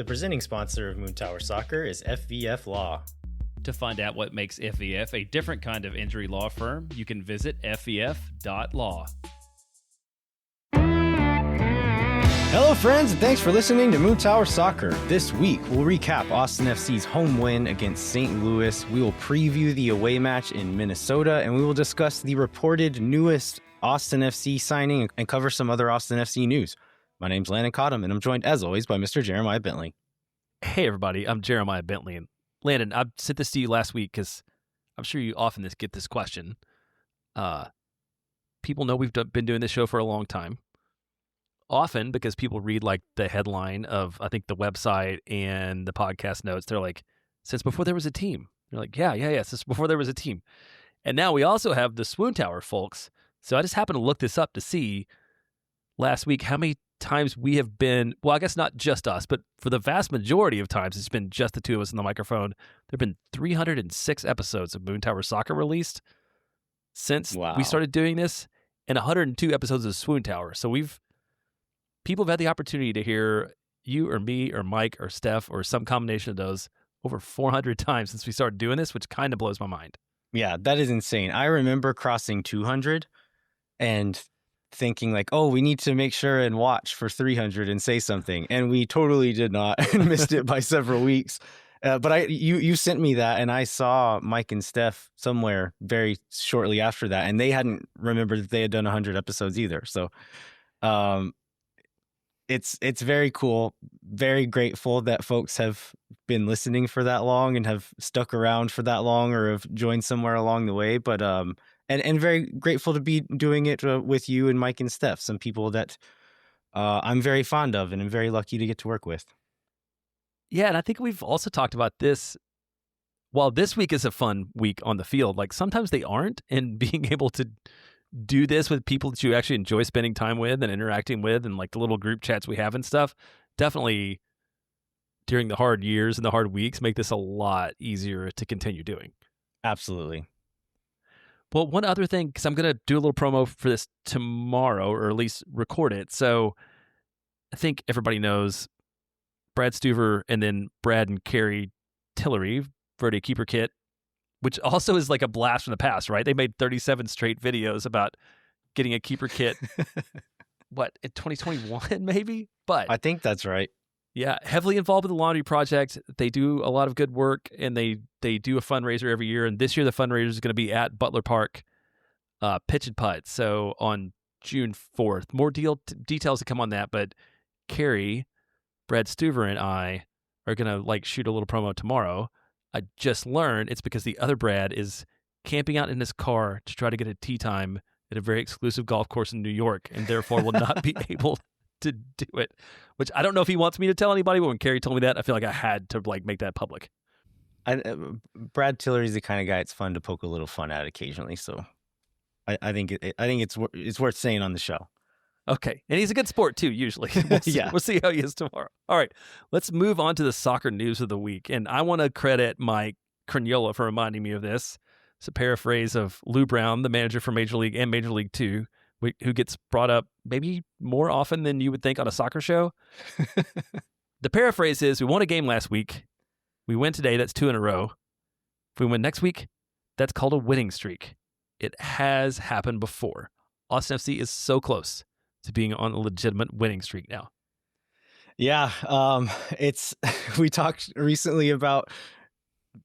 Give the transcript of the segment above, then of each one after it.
The presenting sponsor of Moon Tower Soccer is FVF Law. To find out what makes FVF a different kind of injury law firm, you can visit fvf.law. Hello friends, and thanks for listening to Moon Tower Soccer. This week, we'll recap Austin FC's home win against St. Louis. We will preview the away match in Minnesota, and we will discuss the reported newest Austin FC signing and cover some other Austin FC news. My name's Landon and I'm joined, as always, by Mr. Jeremiah Bentley. Hey everybody, I'm Jeremiah Bentley. And Landon, I sent this to you last week because I'm sure you often get this question. People know we've been doing this show for a long time. Often because people read like the headline of, I think, the website and the podcast notes. They're like, since before there was a team. They're like, yeah, since before there was a team. And now we also have the Swoon Tower folks. So I just happened to look this up to see last week how many times we have been, well, I guess not just us, but for the vast majority of times, it's been just the two of us in the microphone. There have been 306 episodes of Moon Tower Soccer released since we started doing this, and 102 episodes of Swoon Tower. So people have had the opportunity to hear you or me or Mike or Steph or some combination of those over 400 times since we started doing this, which kind of blows my mind. Yeah, that is insane. I remember crossing 200 and thinking like, oh, we need to make sure and watch for 300 and say something. And we totally did not and missed it by several weeks. But you sent me that, and I saw Mike and Steph somewhere very shortly after that, and they hadn't remembered that they had done 100 episodes either. So it's very cool, very grateful that folks have been listening for that long and have stuck around for that long or have joined somewhere along the way. But and very grateful to be doing it with you and Mike and Steph, some people that I'm very fond of and I'm very lucky to get to work with. Yeah, and I think we've also talked about this. While this week is a fun week on the field, like sometimes they aren't, and being able to do this with people that you actually enjoy spending time with and interacting with, and like the little group chats we have and stuff, definitely during the hard years and the hard weeks make this a lot easier to continue doing. Absolutely. Well, one other thing, because I'm going to do a little promo for this tomorrow, or at least record it. So I think everybody knows Brad Stuver and then Brad and Carrie Tillery, Verde Keeper Kit, which also is like a blast from the past, right? They made 37 straight videos about getting a keeper kit, what, in 2021 maybe? But I think that's right. Yeah, heavily involved with the laundry project. They do a lot of good work, and they do a fundraiser every year. And this year, the fundraiser is going to be at Butler Park, Pitch and Putt. So on June 4th, more details to come on that. But Carrie, Brad Stuver, and I are going to like shoot a little promo tomorrow. I just learned it's because the other Brad is camping out in his car to try to get a tee time at a very exclusive golf course in New York, and therefore will not be able to do it, which I don't know if he wants me to tell anybody, but when Carrie told me that, I feel like I had to like make that public. Brad Tillery's the kind of guy it's fun to poke a little fun at occasionally, so I think it's worth saying on the show. Okay, and he's a good sport too, usually. We'll see how he is tomorrow. All right, let's move on to the soccer news of the week, and I want to credit Mike Cragnola for reminding me of this. It's a paraphrase of Lou Brown, the manager for Major League and Major League 2, who gets brought up maybe more often than you would think on a soccer show. The paraphrase is, we won a game last week. We win today. That's 2 in a row. If we win next week, that's called a winning streak. It has happened before. Austin FC is so close to being on a legitimate winning streak now. Yeah. We talked recently about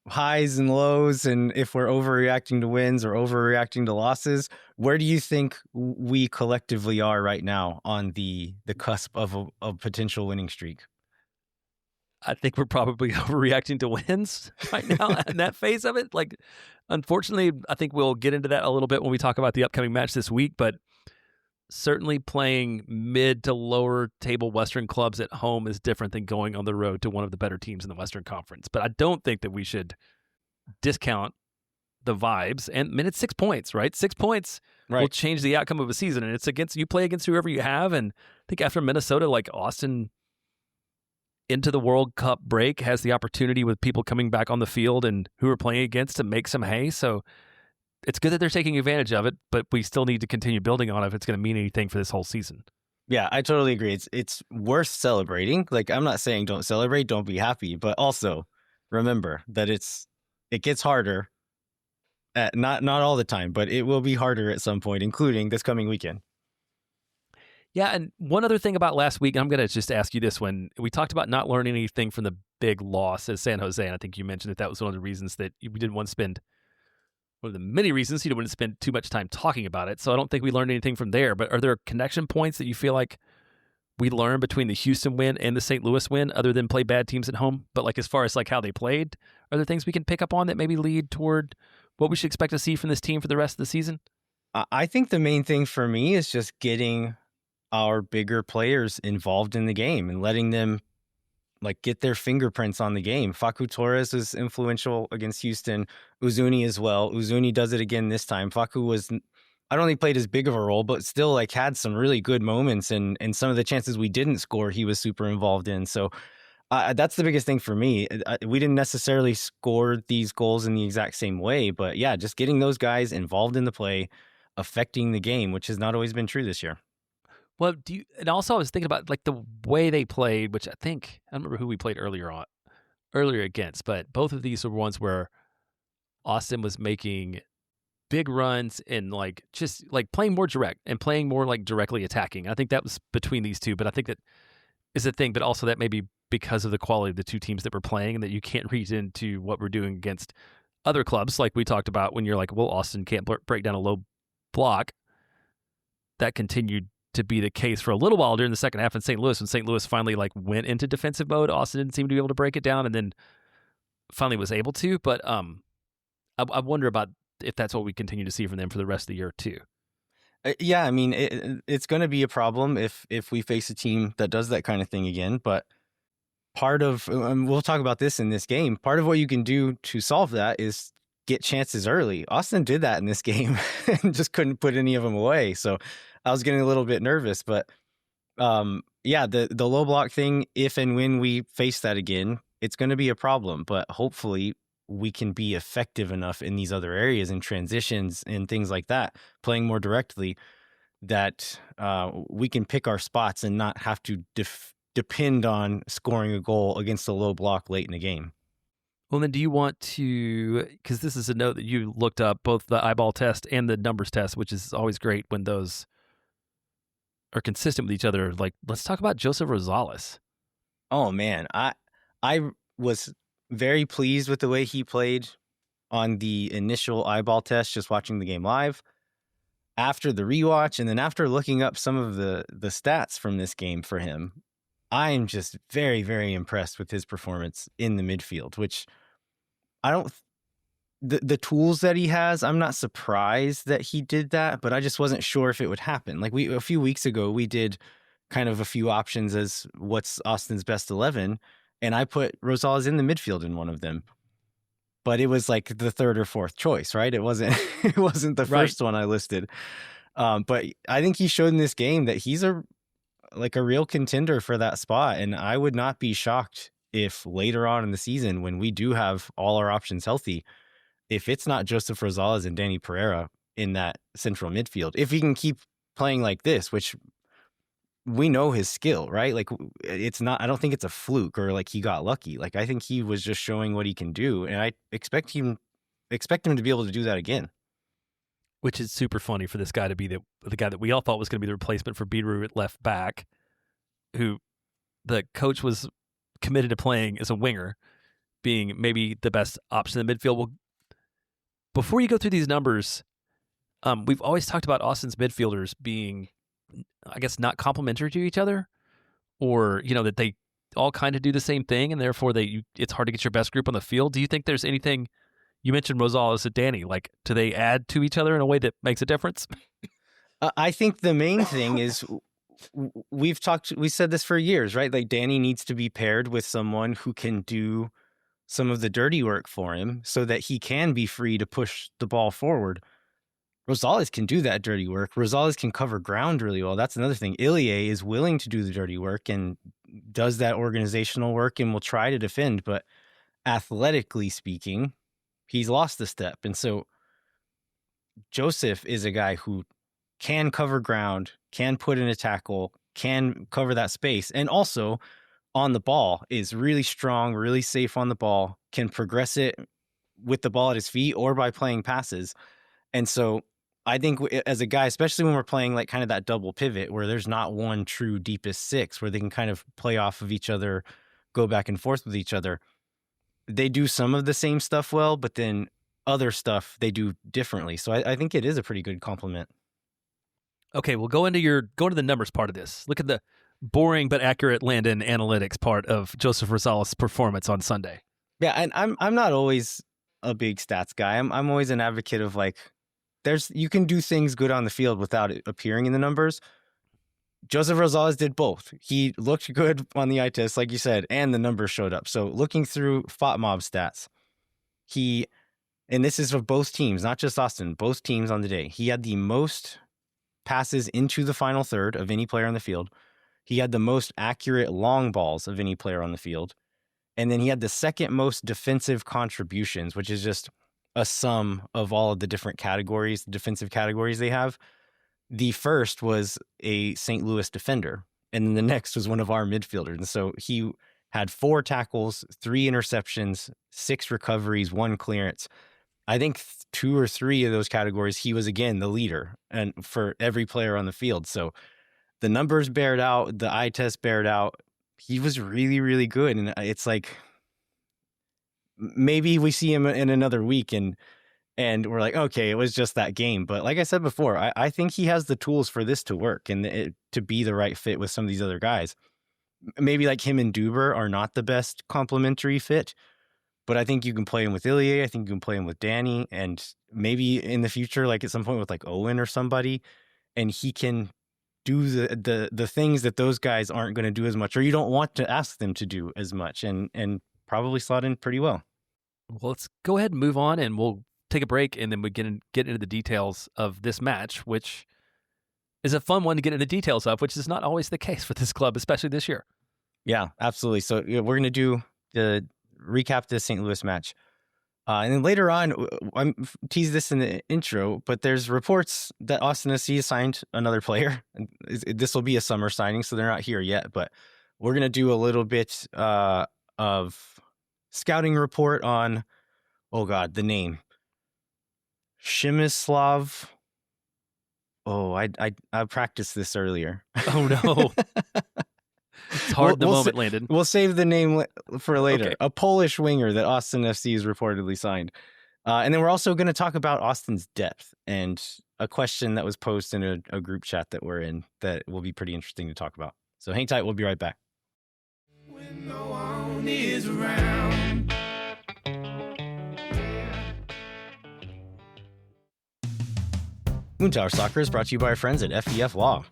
highs and lows, and if we're overreacting to wins or overreacting to losses. Where do you think we collectively are right now on the cusp of a potential winning streak? I think we're probably overreacting to wins right now in that phase of it. Like, unfortunately, I think we'll get into that a little bit when we talk about the upcoming match this week, but certainly playing mid to lower table Western clubs at home is different than going on the road to one of the better teams in the Western Conference. But I don't think that we should discount the vibes. And I mean, it's 6 points, right? 6 points will change the outcome of a season. And it's you play against whoever you have. And I think after Minnesota, like Austin into the World Cup break has the opportunity with people coming back on the field and who are playing against to make some hay. So it's good that they're taking advantage of it, but we still need to continue building on it if it's going to mean anything for this whole season. Yeah, I totally agree. It's worth celebrating. Like, I'm not saying don't celebrate, don't be happy, but also remember that it gets harder. Not all the time, but it will be harder at some point, including this coming weekend. Yeah, and one other thing about last week, and I'm going to just ask you this one. We talked about not learning anything from the big loss at San Jose, and I think you mentioned that was one of the reasons that we didn't want to spend, one of the many reasons you didn't want to spend too much time talking about it. So I don't think we learned anything from there, but are there connection points that you feel like we learned between the Houston win and the St. Louis win, other than play bad teams at home? But like as far as like how they played, are there things we can pick up on that maybe lead toward what we should expect to see from this team for the rest of the season? I think the main thing for me is just getting our bigger players involved in the game and letting them like get their fingerprints on the game. Facu Torres was influential against Houston, Uzuni as well. Uzuni does it again this time. Facu was, I don't think played as big of a role, but still like had some really good moments, and some of the chances we didn't score, he was super involved in. So that's the biggest thing for me. We didn't necessarily score these goals in the exact same way, but yeah, just getting those guys involved in the play, affecting the game, which has not always been true this year. Well, and also I was thinking about like the way they played, which I don't remember who we played earlier against, but both of these were ones where Austin was making big runs and like just like playing more direct and playing more like directly attacking. I think that was between these two, but I think that is a thing, but also that may be because of the quality of the two teams that we're playing, and that you can't read into what we're doing against other clubs. Like we talked about when you're like, well, Austin can't break down a low block. That continued to be the case for a little while during the second half in St. Louis. When St. Louis finally like went into defensive mode, Austin didn't seem to be able to break it down, and then finally was able to. But I wonder about if that's what we continue to see from them for the rest of the year too. Yeah, I mean, it's going to be a problem if we face a team that does that kind of thing again. But part of, we'll talk about this in this game, part of what you can do to solve that is get chances early. Austin did that in this game and just couldn't put any of them away. So I was getting a little bit nervous, but yeah, the low block thing, if and when we face that again, it's going to be a problem, but hopefully we can be effective enough in these other areas and transitions and things like that, playing more directly, that we can pick our spots and not have to depend on scoring a goal against a low block late in the game. Well, then do you want to, because this is a note that you looked up, both the eyeball test and the numbers test, which is always great when those are consistent with each other. Like, let's talk about Joseph Rosales. Oh man, I was very pleased with the way he played on the initial eyeball test, just watching the game live. After the rewatch, and then after looking up some of the stats from this game for him, I'm just very, very impressed with his performance in the midfield, which I don't, the tools that he has, I'm not surprised that he did that, but I just wasn't sure if it would happen. Like a few weeks ago, we did kind of a few options as what's Austin's best 11, and I put Rosales in the midfield in one of them. But it was like the third or fourth choice, right? It wasn't the first one I listed. But I think he showed in this game that he's a real contender for that spot. And I would not be shocked if later on in the season, when we do have all our options healthy, if it's not Joseph Rosales and Danny Pereira in that central midfield, if he can keep playing like this, which we know his skill, right? Like it's not, I don't think it's a fluke or like he got lucky. Like I think he was just showing what he can do. And I expect him to be able to do that again. Which is super funny for this guy to be the guy that we all thought was going to be the replacement for Beater at left back, who the coach was committed to playing as a winger, being maybe the best option in the midfield. Well, before you go through these numbers, we've always talked about Austin's midfielders being, I guess, not complementary to each other, or, you know, that they all kind of do the same thing, and therefore it's hard to get your best group on the field. Do you think there's anything? You mentioned Rosales and Danny. Like, do they add to each other in a way that makes a difference? I think the main thing is we said this for years, right? Like Danny needs to be paired with someone who can do some of the dirty work for him so that he can be free to push the ball forward. Rosales can do that dirty work. Rosales can cover ground really well. That's another thing. Ilie is willing to do the dirty work and does that organizational work and will try to defend, but athletically speaking, he's lost a step. And so Joseph is a guy who can cover ground, can put in a tackle, can cover that space. And also on the ball is really strong, really safe on the ball, can progress it with the ball at his feet or by playing passes. And so I think as a guy, especially when we're playing like kind of that double pivot where there's not one true deepest six where they can kind of play off of each other, go back and forth with each other, they do some of the same stuff well, but then other stuff they do differently. So I think it is a pretty good compliment. Okay, well, go into the numbers part of this. Look at the boring but accurate Landon analytics part of Joseph Rosales' performance on Sunday. Yeah, and I'm not always a big stats guy. I'm always an advocate of like, you can do things good on the field without it appearing in the numbers. Joseph Rosales did both. He looked good on the eye test, like you said, and the numbers showed up. So looking through FOTMob stats, and this is of both teams, not just Austin, both teams on the day. He had the most passes into the final third of any player on the field. He had the most accurate long balls of any player on the field. And then he had the second most defensive contributions, which is just a sum of all of the different categories, defensive categories they have. The first was a St. Louis defender, and then the next was one of our midfielders. And so he had 4 tackles, 3 interceptions, 6 recoveries, 1 clearance. I think 2 or 3 of those categories, he was, again, the leader and for every player on the field. So the numbers bear it out. The eye test bear it out. He was really, really good. And it's like, maybe we see him in another week and we're like, okay, it was just that game. But like I said before, I think he has the tools for this to work and to be the right fit with some of these other guys. Maybe like him and Duber are not the best complementary fit, but I think you can play him with Ilya. I think you can play him with Danny, and maybe in the future, like at some point with like Owen or somebody, and he can do the things that those guys aren't going to do as much, or you don't want to ask them to do as much, and probably slot in pretty well. Well, let's go ahead and move on, and we'll take a break, and then we get into the details of this match, which is a fun one to get into the details of, which is not always the case with this club, especially this year. Yeah, absolutely. So we're going to do the recap the St. Louis match. And then later on, I teased this in the intro, but there's reports that Austin FC signed another player. This will be a summer signing, so they're not here yet, but we're going to do a little bit of scouting report on, the name. Przemysław. Oh, I practiced this earlier. Oh, no. It's hard moment, Landon. We'll save the name for later. Okay. A Polish winger that Austin FC has reportedly signed. And then we're also going to talk about Austin's depth and a question that was posed in a group chat that we're in that will be pretty interesting to talk about. So hang tight. We'll be right back. When no one is around. Moontower Soccer is brought to you by our friends at FEF Law.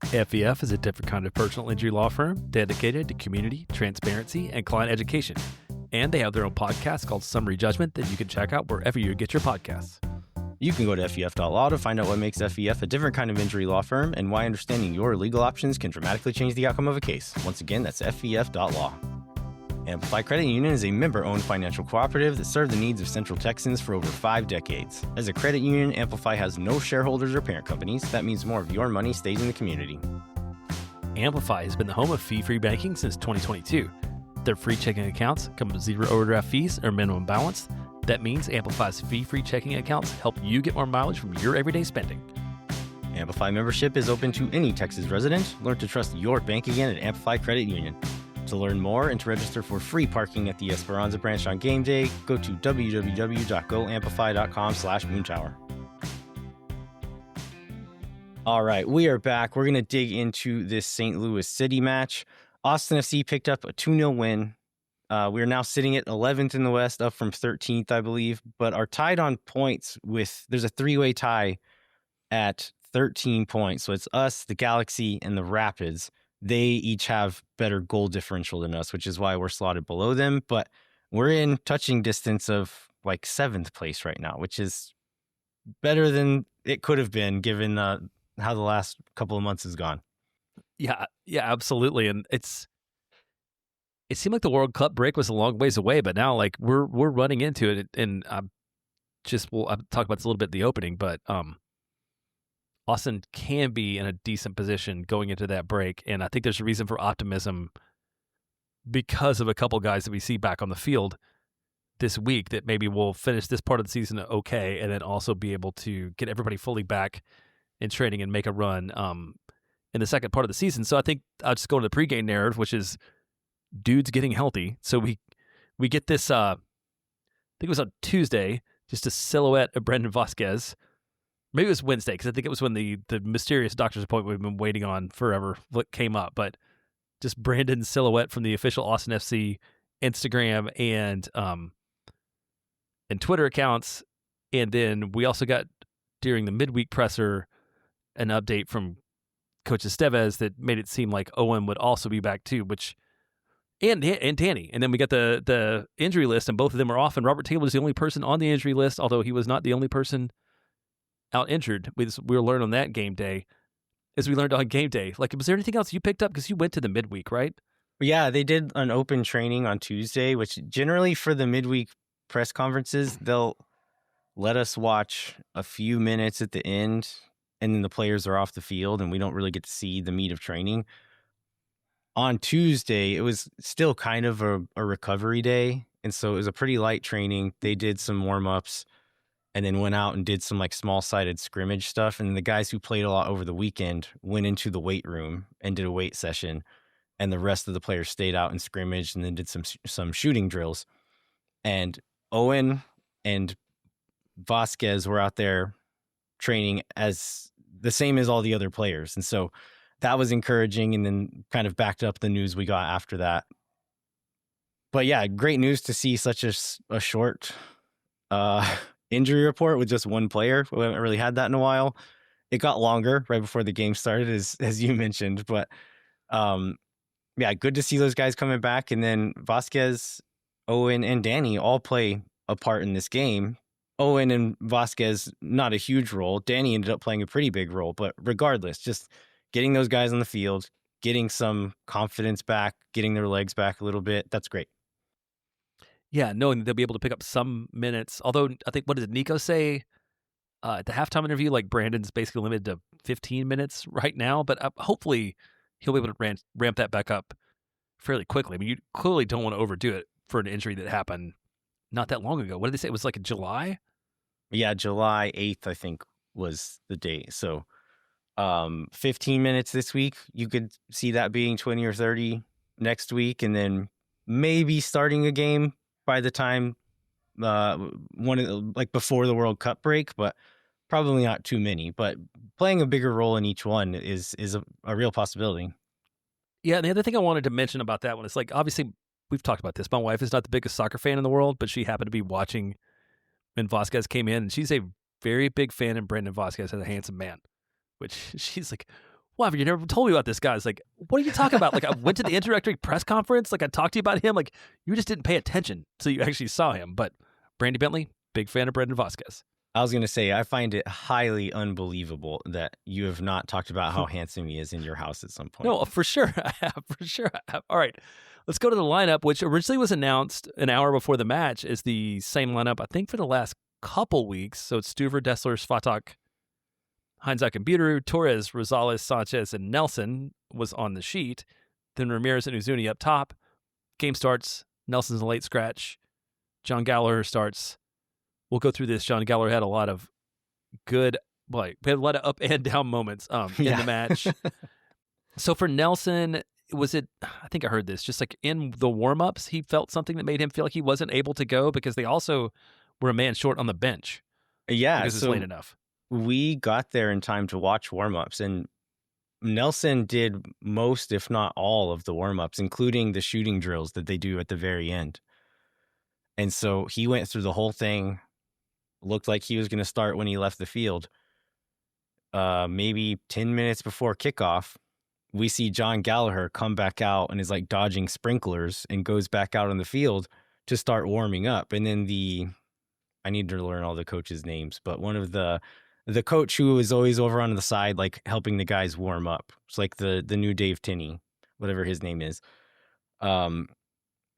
FEF is a different kind of personal injury law firm dedicated to community, transparency, and client education. And they have their own podcast called Summary Judgment that you can check out wherever you get your podcasts. You can go to FEF.law to find out what makes FEF a different kind of injury law firm and why understanding your legal options can dramatically change the outcome of a case. Once again, that's FEF.law. Amplify Credit Union is a member-owned financial cooperative that served the needs of Central Texans for over 5 decades. As a credit union, Amplify has no shareholders or parent companies. That means more of your money stays in the community. Amplify has been the home of fee-free banking since 2022. Their free checking accounts come with 0 overdraft fees or minimum balance. That means Amplify's fee-free checking accounts help you get more mileage from your everyday spending. Amplify membership is open to any Texas resident. Learn to trust your bank again at Amplify Credit Union. To learn more and to register for free parking at the Esperanza branch on game day, go to www.goamplify.com/moontower. All right, we are back. We're going to dig into this St. Louis City match. Austin FC picked up a 2-0 win. We are now sitting at 11th in the West, up from 13th, I believe, but are tied on points there's a 3-way tie at 13 points. So it's us, the Galaxy, and the Rapids. They each have better goal differential than us, which is why we're slotted below them. But we're in touching distance of like 7th place right now, which is better than it could have been given how the last couple of months has gone. Yeah, absolutely. And it seemed like the World Cup break was a long ways away, but now like we're running into it. And I'll talk about this a little bit in the opening, but Austin can be in a decent position going into that break. And I think there's a reason for optimism because of a couple guys that we see back on the field this week that maybe will finish this part of the season okay, and then also be able to get everybody fully back in training and make a run in the second part of the season. So I think I'll just go to the pregame narrative, which is dudes getting healthy. So we get this, I think it was on Tuesday, just a silhouette of Brendan Vazquez. Maybe it was Wednesday, because I think it was when the mysterious doctor's appointment we've been waiting on forever came up. But just Brandon's silhouette from the official Austin FC Instagram and Twitter accounts. And then we also got, during the midweek presser, an update from Coach Estevez that made it seem like Owen would also be back too, which and Danny. And then we got the injury list, and both of them are off. And Robert Taylor was the only person on the injury list, although he was not the only person out injured. We'll learn on that game day, as we learned on game day. Like, was there anything else you picked up? Because you went to the midweek, right? Yeah, they did an open training on Tuesday, which generally for the midweek press conferences, they'll let us watch a few minutes at the end, and then the players are off the field, and we don't really get to see the meat of training. On Tuesday, it was still kind of a recovery day, and so it was a pretty light training. They did some warm-ups and then went out and did some like small-sided scrimmage stuff, and the guys who played a lot over the weekend went into the weight room and did a weight session, and the rest of the players stayed out and scrimmaged and then did some shooting drills. And Owen and Vazquez were out there training as the same as all the other players. And so that was encouraging, and then kind of backed up the news we got after that. But yeah, great news to see such a short injury report with just one player. We haven't really had that in a while. It got longer right before the game started, as you mentioned. But yeah, good to see those guys coming back. And then Vazquez, Owen, and Danny all play a part in this game. Owen and Vazquez, not a huge role. Danny ended up playing a pretty big role. But regardless, just getting those guys on the field, getting some confidence back, getting their legs back a little bit, that's great. Yeah, knowing that they'll be able to pick up some minutes. Although, I think, what did Nico say at the halftime interview? Like, Brandon's basically limited to 15 minutes right now, but hopefully he'll be able to ramp that back up fairly quickly. I mean, you clearly don't want to overdo it for an injury that happened not that long ago. What did they say? It was like in July? Yeah, July 8th, I think, was the date. So 15 minutes this week. You could see that being 20 or 30 next week, and then maybe starting a game by the time before the World Cup break, but probably not too many. But playing a bigger role in each one is a real possibility. Yeah, and the other thing I wanted to mention about that one is, like, obviously we've talked about this. My wife is not the biggest soccer fan in the world, but she happened to be watching when Vazquez came in, and she's a very big fan of Brendan Vazquez as a handsome man, which she's like, wow, you never told me about this guy. It's like, what are you talking about? Like, I went to the introductory press conference. Like, I talked to you about him. Like, you just didn't pay attention so you actually saw him. But Brandy Bentley, big fan of Brendan Vazquez. I was going to say, I find it highly unbelievable that you have not talked about how handsome he is in your house at some point. No, for sure. I have. For sure I have. All right. Let's go to the lineup, which originally was announced an hour before the match as the same lineup, I think, for the last couple weeks. So it's Stuver, Dessler, Svatak, Heinzak, and Buteru, Torres, Rosales, Sanchez, and Nelson was on the sheet. Then Ramirez and Uzuni up top. Game starts. Nelson's a late scratch. John Gallagher starts. We'll go through this. John Gallagher had a lot of good, we had a lot of up and down moments in the match. So for Nelson, I think I heard this, just like in the warm-ups, he felt something that made him feel like he wasn't able to go because they also were a man short on the bench. Yeah. Because it's late enough. We got there in time to watch warm-ups, and Nelson did most, if not all, of the warm-ups, including the shooting drills that they do at the very end. And so he went through the whole thing, looked like he was going to start when he left the field. Maybe 10 minutes before kickoff, we see John Gallagher come back out and is like dodging sprinklers and goes back out on the field to start warming up. And then I need to learn all the coaches' names, but one of the coach who is always over on the side, like helping the guys warm up. It's like the new Dave Tinney, whatever his name is.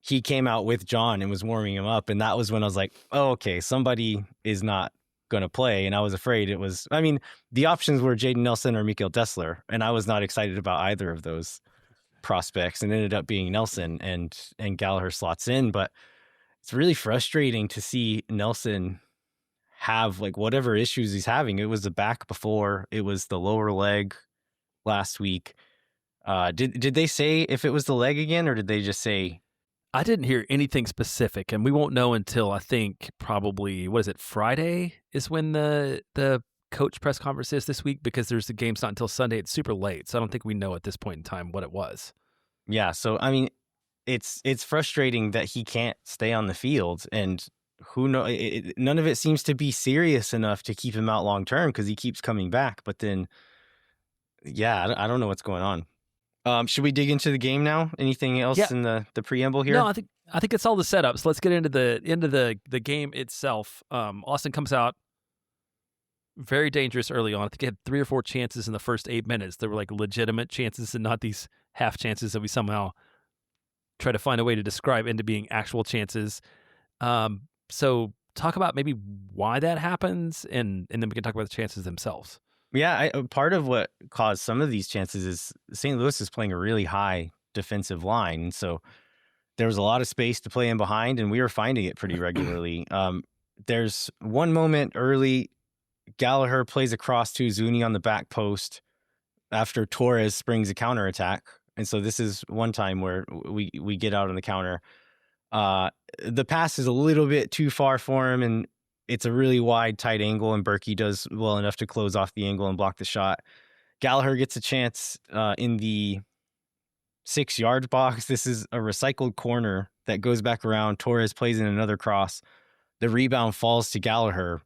He came out with John and was warming him up. And that was when I was like, oh, okay, somebody is not going to play. And I was afraid it was, I mean, the options were Jaden Nelson or Mikael Dessler. And I was not excited about either of those prospects, and it ended up being Nelson, and Gallagher slots in. But it's really frustrating to see Nelson have like whatever issues he's having. It was the back before, it was the lower leg last week. Did they say if it was the leg again, or did they just say? I didn't hear anything specific, and we won't know until I think probably, what is it, Friday is when the coach press conference is this week, because the game's not until Sunday. It's super late, so I don't think we know at this point in time what it was. Yeah, so I mean, it's frustrating that he can't stay on the field, and who know, none of it seems to be serious enough to keep him out long term, because he keeps coming back. But then, yeah, I don't know what's going on. Should we dig into the game now? Anything else in the preamble here? No, I think it's all the setups. Let's get into the game itself. Austin comes out very dangerous early on. I think he had 3 or 4 chances in the first 8 minutes. They were like legitimate chances and not these half chances that we somehow try to find a way to describe into being actual chances. So talk about maybe why that happens, and then we can talk about the chances themselves. Yeah, part of what caused some of these chances is St. Louis is playing a really high defensive line. So there was a lot of space to play in behind, and we were finding it pretty regularly. There's one moment early, Gallagher plays across to Zuni on the back post after Torres springs a counterattack. And so this is one time where we get out on the counter. The pass is a little bit too far for him, and it's a really wide, tight angle, and Berkey does well enough to close off the angle and block the shot. Gallagher gets a chance in the 6-yard box. This is a recycled corner that goes back around. Torres plays in another cross. The rebound falls to Gallagher,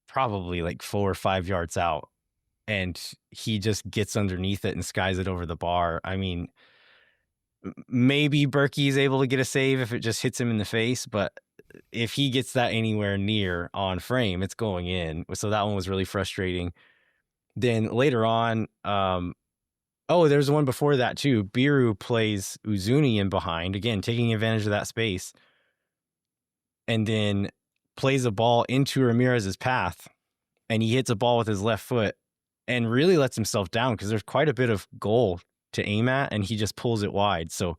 probably like 4 or 5 yards out, and he just gets underneath it and skies it over the bar. I mean, maybe Berkey is able to get a save if it just hits him in the face, but if he gets that anywhere near on frame, it's going in. So that one was really frustrating. Then later on, there's one before that too. Biru plays Uzuni in behind, again, taking advantage of that space, and then plays a ball into Ramirez's path, and he hits a ball with his left foot and really lets himself down because there's quite a bit of goal to aim at, and he just pulls it wide. So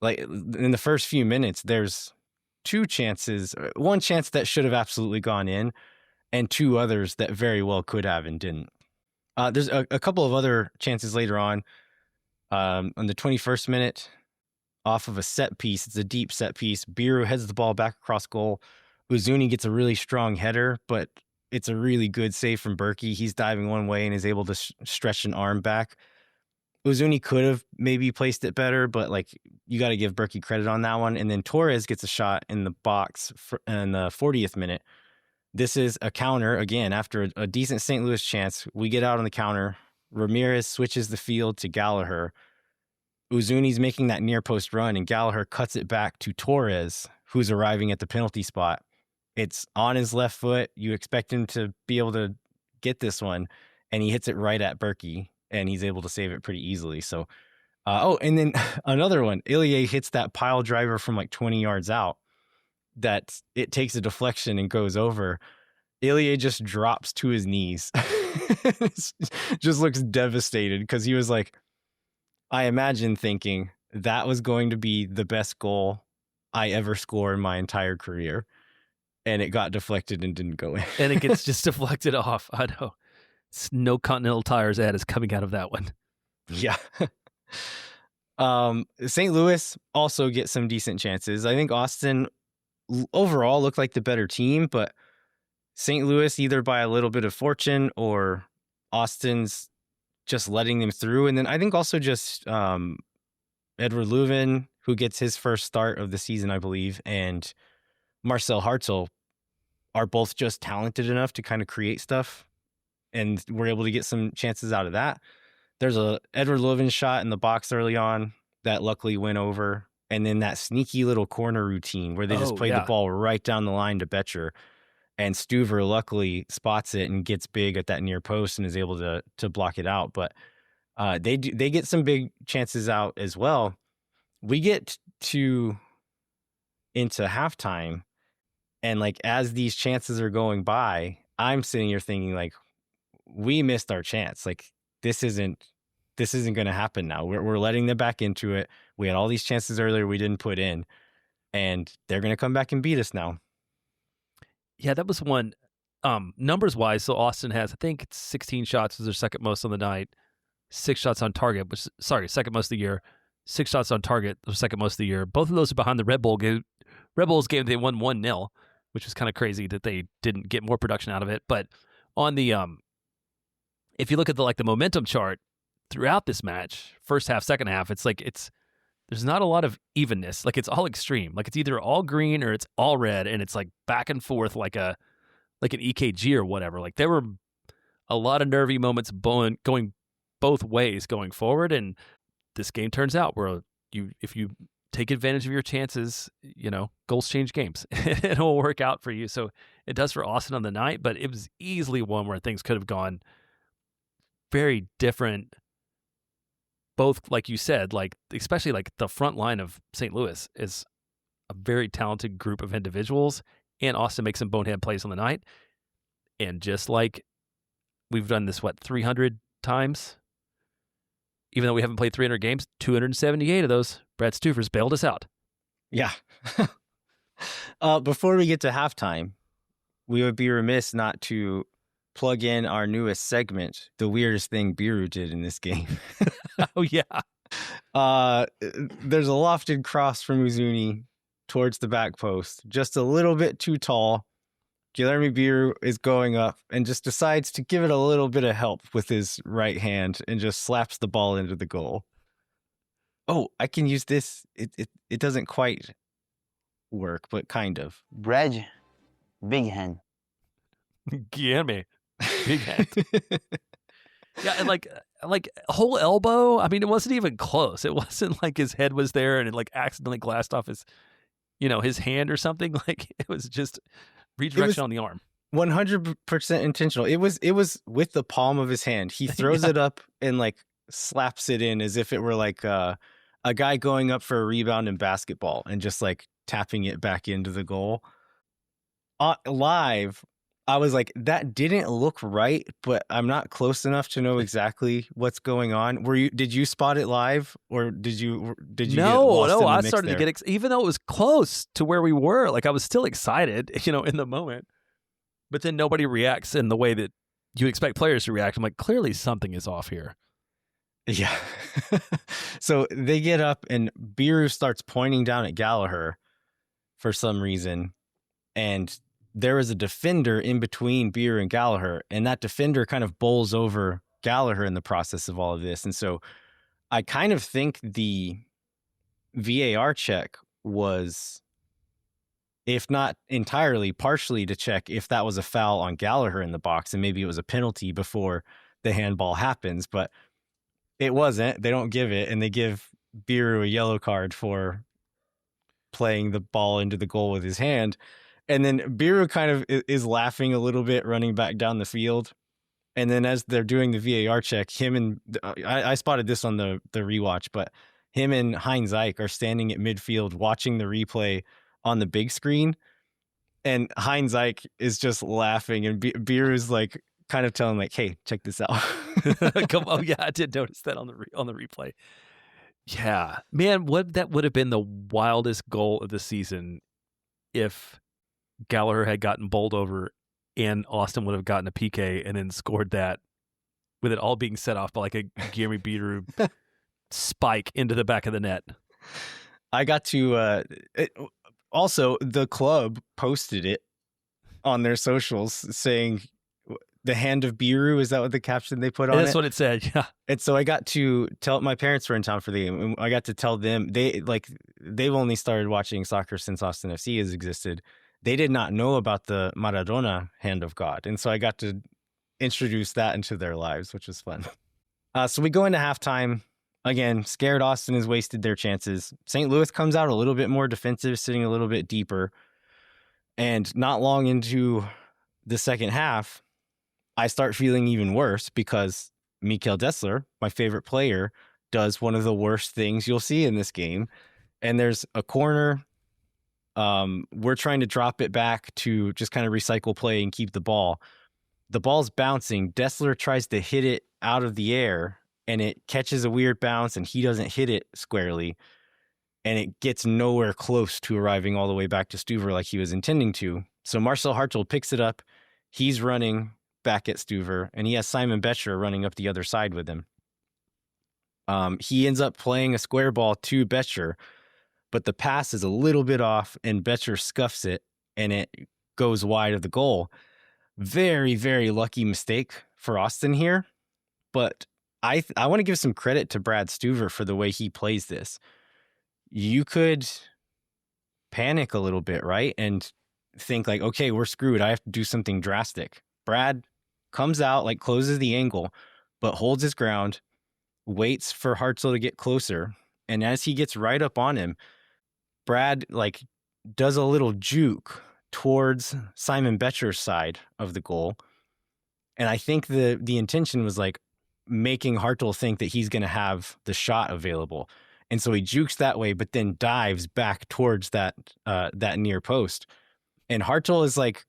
like in the first few minutes, there's 2 chances, one chance that should have absolutely gone in, and 2 others that very well could have and didn't. There's a couple of other chances later on the 21st minute, off of a set piece. It's a deep set piece. Biru heads the ball back across goal. Uzuni gets a really strong header, but it's a really good save from Berkey. He's diving one way and is able to stretch an arm back. Uzuni could have maybe placed it better, but like you got to give Berkey credit on that one. And then Torres gets a shot in the box in the 40th minute. This is a counter again after a decent St. Louis chance. We get out on the counter. Ramirez switches the field to Gallagher. Uzuni's making that near post run, and Gallagher cuts it back to Torres, who's arriving at the penalty spot. It's on his left foot. You expect him to be able to get this one, and he hits it right at Berkey, and he's able to save it pretty easily. So, and then another one, Ilie hits that pile driver from like 20 yards out that it takes a deflection and goes over. Ilie just drops to his knees. Just looks devastated because he was like, I imagine thinking that was going to be the best goal I ever score in my entire career. And it got deflected and didn't go in. And it gets just deflected off. I know. No Continental Tires ad is coming out of that one. Yeah. St. Louis also gets some decent chances. I think Austin overall looked like the better team, but St. Louis, either by a little bit of fortune or Austin's just letting them through. And then I think also just Edward Leuven, who gets his first start of the season, I believe, and Marcel Hartel are both just talented enough to kind of create stuff, and we're able to get some chances out of that. There's a Edward Leuven shot in the box early on that luckily went over, and then that sneaky little corner routine where they just played the ball right down the line to Betcher, and Stuver luckily spots it and gets big at that near post and is able to block it out. But they get some big chances out as well. We get into halftime, and like as these chances are going by, I'm sitting here thinking like, we missed our chance. Like this isn't going to happen now. We're letting them back into it. We had all these chances earlier we didn't put in, and they're going to come back and beat us now. Yeah, that was one. Numbers wise, so Austin has, I think, 16 shots was their second most on the night. 6 shots on target, second most of the year. 6 shots on target, the second most of the year. Both of those are behind the Red Bull game. Red Bulls game, they won 1-0, which was kind of crazy that they didn't get more production out of it. But on the if you look at the momentum chart throughout this match, first half, second half, it's like there's not a lot of evenness. Like it's all extreme. Like it's either all green or it's all red, and it's like back and forth like an EKG or whatever. Like there were a lot of nervy moments going both ways going forward, and this game turns out where if you take advantage of your chances, goals change games. It'll work out for you. So it does for Austin on the night, but it was easily one where things could have gone very different. Both, like you said, like especially like the front line of St. Louis is a very talented group of individuals, and Austin makes some bonehead plays on the night. And just like we've done this, 300 times? Even though we haven't played 300 games, 278 of those, Brad Stufers bailed us out. Yeah. Before we get to halftime, we would be remiss not to plug in our newest segment, the weirdest thing Biru did in this game. Oh, yeah. There's a lofted cross from Uzuni towards the back post, just a little bit too tall. Guilherme Biru is going up and just decides to give it a little bit of help with his right hand and just slaps the ball into the goal. Oh, I can use this. It doesn't quite work, but kind of. Brad, big hand. Guilherme, big hand. Yeah, and like whole elbow. I mean, it wasn't even close. It wasn't like his head was there and it like accidentally glassed off his, his hand or something. Like it was just redirection on the arm. 100% intentional. It was with the palm of his hand. He throws it up and like slaps it in as if it were like a guy going up for a rebound in basketball and just like tapping it back into the goal. Live, I was like, that didn't look right, but I'm not close enough to know exactly what's going on. Did you spot it live, or did you No, get lost in the I mix started there? to get even though it was close to where we were, like I was still excited, in the moment. But then nobody reacts in the way that you expect players to react. I'm like, clearly something is off here. Yeah. So they get up and Biru starts pointing down at Gallagher for some reason, and there is a defender in between Biru and Gallagher, and that defender kind of bowls over Gallagher in the process of all of this. And so I kind of think the VAR check was, if not entirely, partially to check if that was a foul on Gallagher in the box, and maybe it was a penalty before the handball happens, but it wasn't. They don't give it, and they give Biru a yellow card for playing the ball into the goal with his hand. And then Biru kind of is laughing a little bit, running back down the field. And then as they're doing the VAR check, I spotted this on the rewatch, but him and Heinz Eich are standing at midfield watching the replay on the big screen. And Heinz Eich is just laughing, and Biru's like kind of telling like, hey, check this out. Come on. Yeah, I did notice that on the replay. Yeah, man, that would have been the wildest goal of the season if Gallagher had gotten bowled over and Austin would have gotten a PK and then scored that with it all being set off by like a Guilherme Biru spike into the back of the net. I got to also the club posted it on their socials saying the hand of Biru. Is that what the caption they put on That's what it said. Yeah. And so I got to tell, my parents were in town for the game, and I got to tell them, they've only started watching soccer since Austin FC has existed. They did not know about the Maradona hand of God. And so I got to introduce that into their lives, which was fun. So we go into halftime. Again, scared Austin has wasted their chances. St. Louis comes out a little bit more defensive, sitting a little bit deeper. And not long into the second half, I start feeling even worse because Mikel Dessler, my favorite player, does one of the worst things you'll see in this game. And there's a corner. We're trying to drop it back to just kind of recycle play and keep the ball. the ball's bouncing. Dessler tries to hit it out of the air, and it catches a weird bounce, and he doesn't hit it squarely, and it gets nowhere close to arriving all the way back to Stuver like he was intending to. So Marcel Hartl picks it up. He's running back at Stuver, and he has Simon Betcher running up the other side with him. He ends up playing a square ball to Betcher, but the pass is a little bit off, and Betcher scuffs it, and it goes wide of the goal. Very, very lucky mistake for Austin here, but I want to give some credit to Brad Stuver for the way he plays this. You could panic a little bit, right? And think like, okay, we're screwed. I have to do something drastic. Brad comes out, like closes the angle, but holds his ground, waits for Hartzell to get closer. And as he gets right up on him, Brad like does a little juke towards Simon Betcher's side of the goal. And I think the intention was like making Hartl think that he's going to have the shot available. And so he jukes that way, but then dives back towards that near post. And Hartl is like,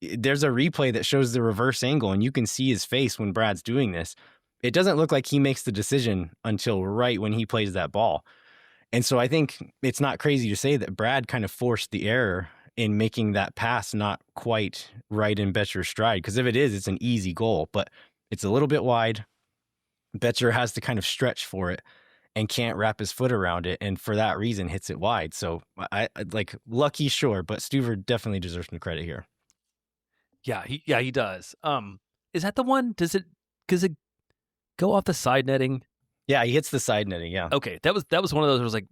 there's a replay that shows the reverse angle, and you can see his face when Brad's doing this. It doesn't look like he makes the decision until right when he plays that ball. And so I think it's not crazy to say that Brad kind of forced the error in making that pass not quite right in Betcher's stride. Because if it is, it's an easy goal, but it's a little bit wide. Betcher has to kind of stretch for it and can't wrap his foot around it, and for that reason hits it wide. So I like lucky, sure, but Stuver definitely deserves some credit here. Yeah, he does. Is that the one? Does it go off the side netting? Yeah, he hits the side netting. Yeah. Okay, that was one of those where it was like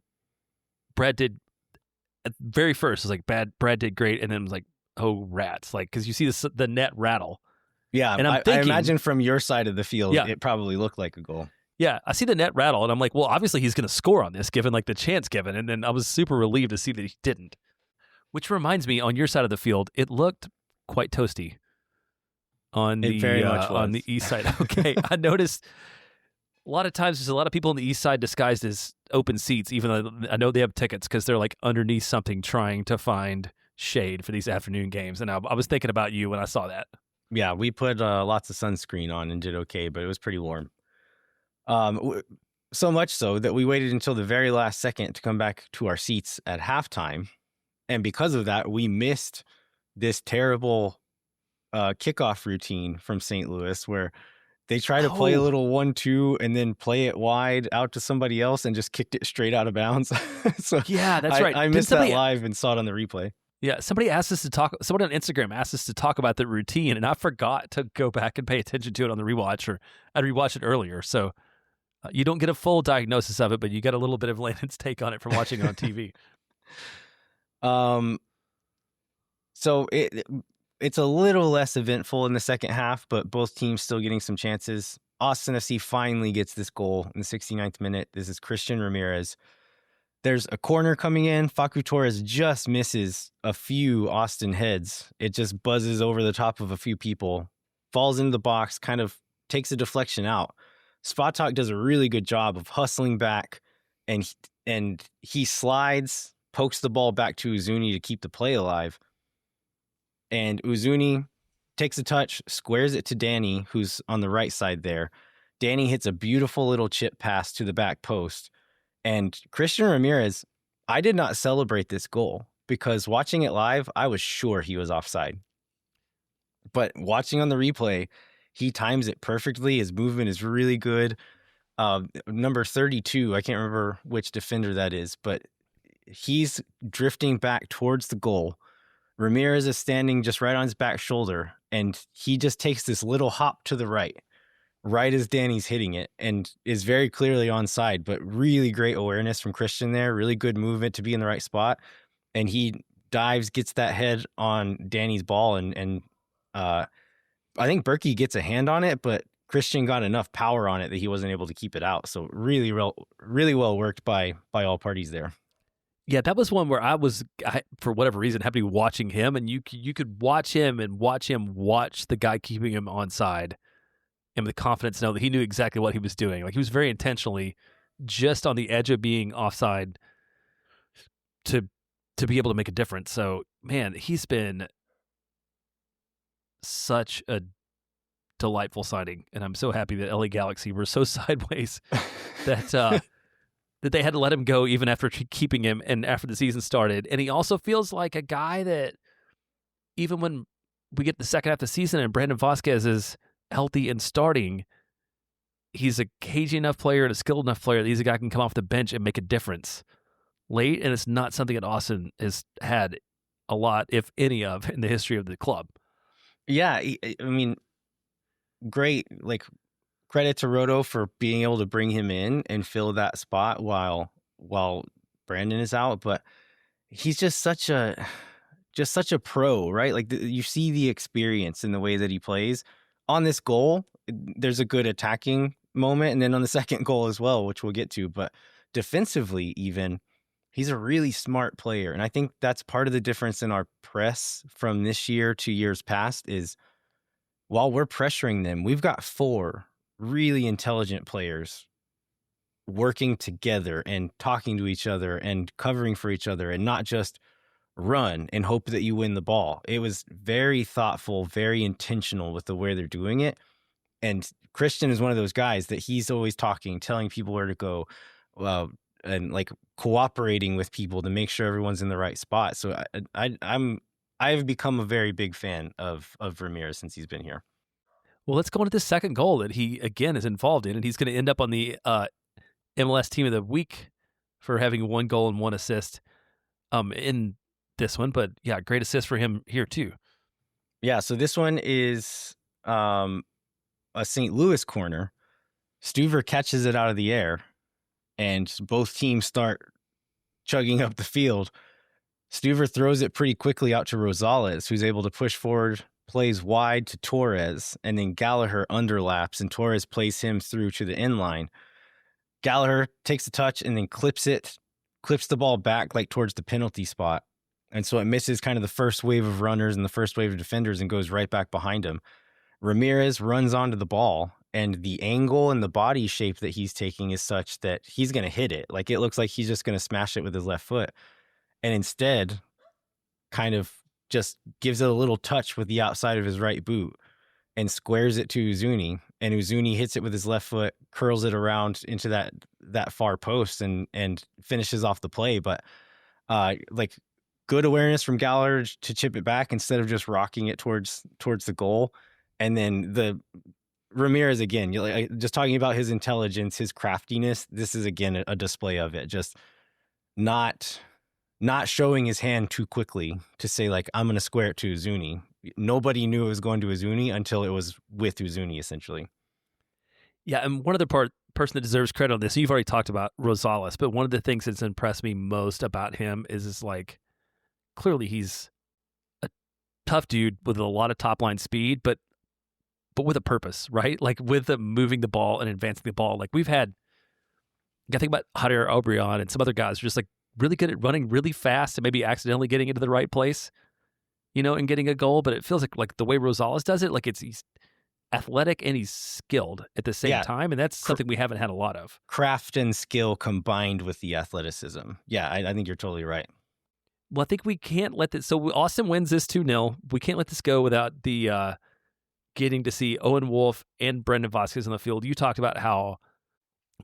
Brad did at very first. It was like Brad did great, and then it was like, oh rats, like because you see the net rattle. Yeah, and I imagine from your side of the field, yeah, it probably looked like a goal. Yeah, I see the net rattle, and I'm like, well, obviously he's going to score on this, given like the chance given, and then I was super relieved to see that he didn't. Which reminds me, on your side of the field, it looked quite toasty on the east side. Okay, I noticed a lot of times there's a lot of people on the east side disguised as open seats, even though I know they have tickets because they're like underneath something trying to find shade for these afternoon games. And I was thinking about you when I saw that. Yeah, we put lots of sunscreen on and did okay, but it was pretty warm. So much so that we waited until the very last second to come back to our seats at halftime. And because of that, we missed this terrible kickoff routine from St. Louis where they try to play a little 1-2 and then play it wide out to somebody else and just kicked it straight out of bounds. So yeah, that's right. I missed that live and saw it on the replay. Yeah, somebody on Instagram asked us to talk about the routine, and I forgot to go back and pay attention to it on the rewatch, or I'd rewatched it earlier. So you don't get a full diagnosis of it, but you get a little bit of Landon's take on it from watching it on TV. So it's a little less eventful in the second half, but both teams still getting some chances. Austin FC finally gets this goal in the 69th minute. This is Christian Ramirez. There's a corner coming in. Facu Torres just misses a few Austin heads. It just buzzes over the top of a few people, falls into the box, kind of takes a deflection out. Spatak does a really good job of hustling back, and he slides, pokes the ball back to Uzuni to keep the play alive. And Uzuni takes a touch, squares it to Danny, who's on the right side there. Danny hits a beautiful little chip pass to the back post. And Christian Ramirez, I did not celebrate this goal because watching it live, I was sure he was offside. But watching on the replay, he times it perfectly. His movement is really good. Number 32, I can't remember which defender that is, but he's drifting back towards the goal. Ramirez is standing just right on his back shoulder, and he just takes this little hop to the right as Danny's hitting it, and is very clearly onside, but really great awareness from Christian there, really good movement to be in the right spot, and he dives, gets that head on Danny's ball, and I think Berkey gets a hand on it, but Christian got enough power on it that he wasn't able to keep it out, so really well worked by all parties there. Yeah, that was one where I for whatever reason, happened to be watching him, and you could watch him watch the guy keeping him onside, and with confidence know that he knew exactly what he was doing. Like he was very intentionally just on the edge of being offside to be able to make a difference. So man, he's been such a delightful signing, and I'm so happy that LA Galaxy were so sideways that that they had to let him go even after keeping him and after the season started. And he also feels like a guy that even when we get the second half of the season and Brandon Vazquez is healthy and starting, he's a cagey enough player and a skilled enough player that he's a guy who can come off the bench and make a difference late, and it's not something that Austin has had a lot, if any, of in the history of the club. Yeah, I mean, great. Like, credit to Roto for being able to bring him in and fill that spot while Brandon is out. But he's just such a pro, right? Like, you see the experience in the way that he plays. On this goal, there's a good attacking moment, and then on the second goal as well, which we'll get to. But defensively, even, he's a really smart player. And I think that's part of the difference in our press from this year to years past is while we're pressuring them, we've got 4 really intelligent players working together and talking to each other and covering for each other and not just run and hope that you win the ball. It was very thoughtful, very intentional with the way they're doing it. And Christian is one of those guys that he's always talking, telling people where to go, and like cooperating with people to make sure everyone's in the right spot. So I've become a very big fan of Ramirez since he's been here. Well, let's go into this second goal that he again is involved in, and he's going to end up on the MLS Team of the Week for having 1 goal and 1 assist in this one. But yeah, great assist for him here too. Yeah, so this one is a St. Louis corner. Stuver catches it out of the air, and both teams start chugging up the field. Stuver throws it pretty quickly out to Rosales, who's able to push forward, plays wide to Torres, and then Gallagher underlaps, and Torres plays him through to the end line. Gallagher takes a touch and then clips the ball back like towards the penalty spot. And so it misses kind of the first wave of runners and the first wave of defenders and goes right back behind him. Ramirez runs onto the ball, and the angle and the body shape that he's taking is such that he's going to hit it. Like, it looks like he's just going to smash it with his left foot. And instead, kind of just gives it a little touch with the outside of his right boot and squares it to Uzuni. And Uzuni hits it with his left foot, curls it around into that far post and finishes off the play. But like, good awareness from Gallagher to chip it back instead of just rocking it towards the goal. And then the Ramirez again, just talking about his intelligence, his craftiness. This is again a display of it. Just not showing his hand too quickly to say, like, I'm going to square it to Uzuni. Nobody knew it was going to Uzuni until it was with Uzuni, essentially. Yeah, and one other person that deserves credit on this, you've already talked about Rosales, but one of the things that's impressed me most about him is like, clearly he's a tough dude with a lot of top-line speed, but with a purpose, right? Like, with moving the ball and advancing the ball. Like, we've had, I think about Javier Obreon and some other guys who are just like really good at running really fast and maybe accidentally getting into the right place, and getting a goal. But it feels like the way Rosales does it, like he's athletic and he's skilled at the same time. And that's something we haven't had a lot of. Craft and skill combined with the athleticism. Yeah, I think you're totally right. Well, I think we can't let this. So Austin wins this 2-0. We can't let this go without the getting to see Owen Wolff and Brendan Vazquez on the field. You talked about how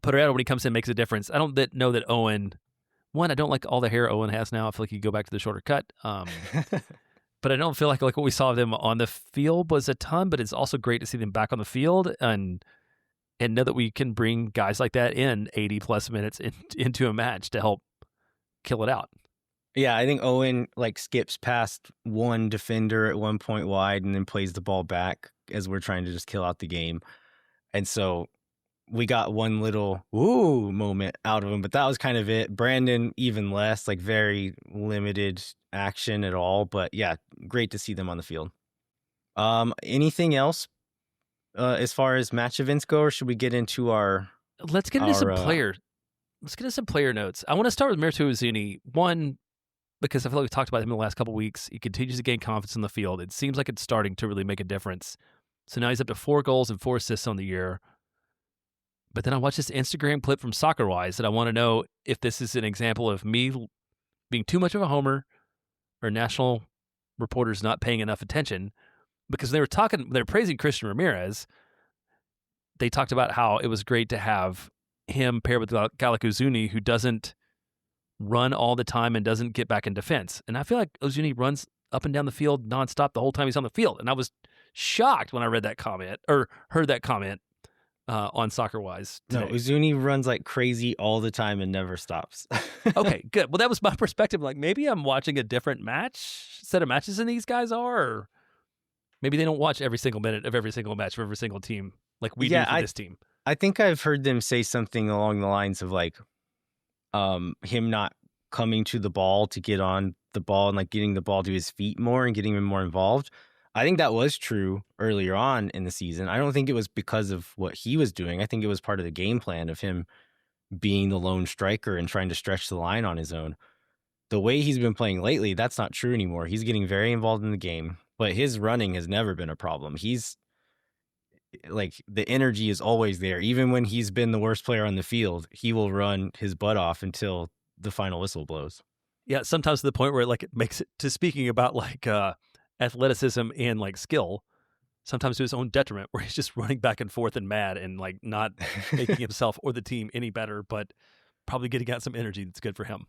Pereira, when he comes in, makes a difference. I don't know that Owen. One, I don't like all the hair Owen has now. I feel like he could go back to the shorter cut. But I don't feel like what we saw of them on the field was a ton. But it's also great to see them back on the field and know that we can bring guys like that in 80 plus minutes into a match to help kill it out. Yeah, I think Owen skips past one defender at one point wide and then plays the ball back as we're trying to just kill out the game. And so we got one little woo moment out of him, but that was kind of it. Brandon, even less, very limited action at all. But yeah, great to see them on the field. Anything else as far as match events go, or should we get into our... Let's get into some player. Let's get into some player notes. I want to start with Mirto Uzuni. One, because I feel like we've talked about him in the last couple of weeks. He continues to gain confidence in the field. It seems like it's starting to really make a difference. So now he's up to 4 goals and 4 assists on the year. But then I watched this Instagram clip from SoccerWise that I want to know if this is an example of me being too much of a homer or national reporters not paying enough attention. because they were praising Christian Ramirez. They talked about how it was great to have him paired with Gallic Uzuni, who doesn't run all the time and doesn't get back in defense. And I feel like Uzuni runs up and down the field nonstop the whole time he's on the field. And I was shocked when I read that comment or heard that comment on Soccer Wise today. No, Uzuni runs like crazy all the time and never stops. Okay, good. Well, that was my perspective. Like, maybe I'm watching a different set of matches than these guys are. Or maybe they don't watch every single minute of every single match of every single team like we do for this team. I think I've heard them say something along the lines of like him not coming to the ball to get on the ball and like getting the ball to his feet more and getting him more involved. I think that was true earlier on in the season. I don't think it was because of what he was doing. I think it was part of the game plan of him being the lone striker and trying to stretch the line on his own. The way he's been playing lately, that's not true anymore. He's getting very involved in the game, but his running has never been a problem. He's like, the energy is always there. Even when he's been the worst player on the field, he will run his butt off until the final whistle blows. Yeah, sometimes to the point where like it makes it to speaking about like athleticism and like skill, sometimes to his own detriment, where he's just running back and forth and mad and like not making himself or the team any better, but probably getting out some energy that's good for him.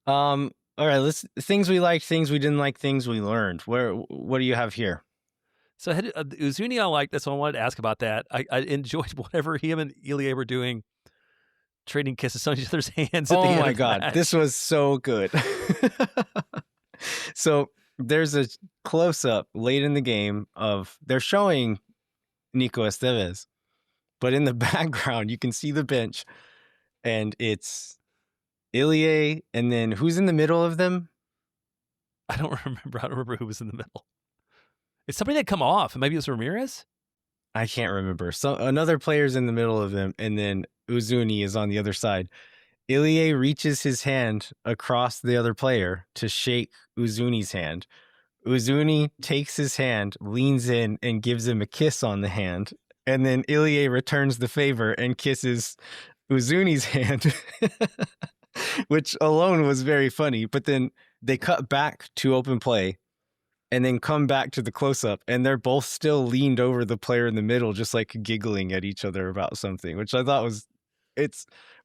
All right, things we liked, things we didn't like, things we learned. What do you have here? So Uzuni, I like this. So I wanted to ask about that. I enjoyed whatever him and Ilie were doing, trading kisses on each other's hands. At the end my of the God, match. this was so good. So there's a close-up late in the game of they're showing Nico Estevez, but in the background you can see the bench, and it's Ilie, and then who's in the middle of them? I don't remember who was in the middle. It's somebody that come off. Maybe it was Ramirez. I can't remember. So another player's in the middle of them, and then Uzuni is on the other side. Ilie reaches his hand across the other player to shake Uzuni's hand. Uzuni takes his hand, leans in, and gives him a kiss on the hand. And then Ilie returns the favor and kisses Uzuni's hand, which alone was very funny. But then they cut back to open play and then come back to the close-up, and they're both still leaned over the player in the middle, just like giggling at each other about something, which I thought was...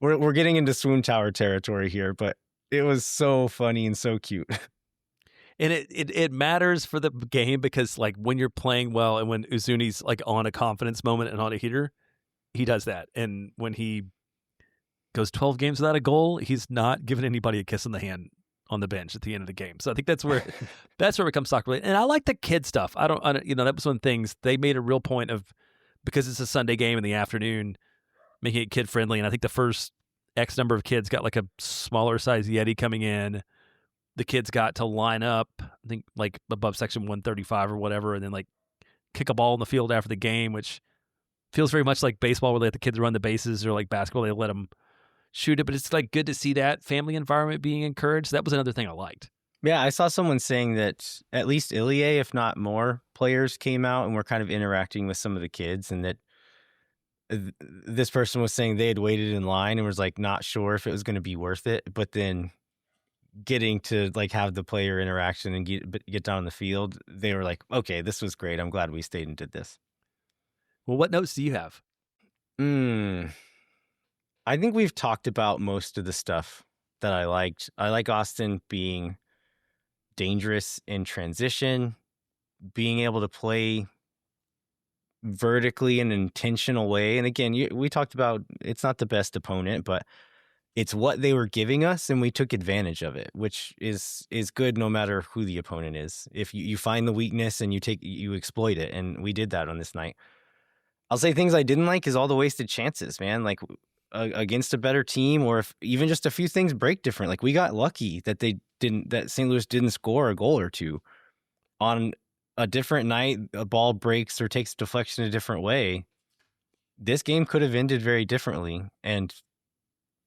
We're getting into Swoon Tower territory here, but it was so funny and so cute. And it matters for the game because like when you're playing well and when Uzuni's like on a confidence moment and on a heater, he does that. And when he goes 12 games without a goal, he's not giving anybody a kiss on the hand on the bench at the end of the game. So I think that's where it becomes soccer related. And I like the kid stuff. I don't that was one of the things they made a real point of, because it's a Sunday game in the afternoon, making it kid friendly. And I think the first X number of kids got like a smaller size Yeti coming in. The kids got to line up, I think like above section 135 or whatever, and then like kick a ball in the field after the game, which feels very much like baseball where they let the kids run the bases, or like basketball, they let them shoot it. But it's like good to see that family environment being encouraged. That was another thing I liked. Yeah, I saw someone saying that at least Ilie, if not more players, came out and were kind of interacting with some of the kids, and that this person was saying they had waited in line and was like not sure if it was going to be worth it, but then getting to like have the player interaction and get down on the field, they were like, okay, this was great. I'm glad we stayed and did this. Well, what notes do you have? I think we've talked about most of the stuff that I liked. I like Austin being dangerous in transition, being able to play vertically in an intentional way. And again, we talked about it's not the best opponent, but it's what they were giving us, and we took advantage of it, which is good no matter who the opponent is. If you find the weakness and you exploit it, and we did that on this night. I'll say things I didn't like is all the wasted chances, man. Like against a better team, or if even just a few things break different. Like we got lucky that St. Louis didn't score a goal or two. On a different night, a ball breaks or takes deflection a different way. This game could have ended very differently, and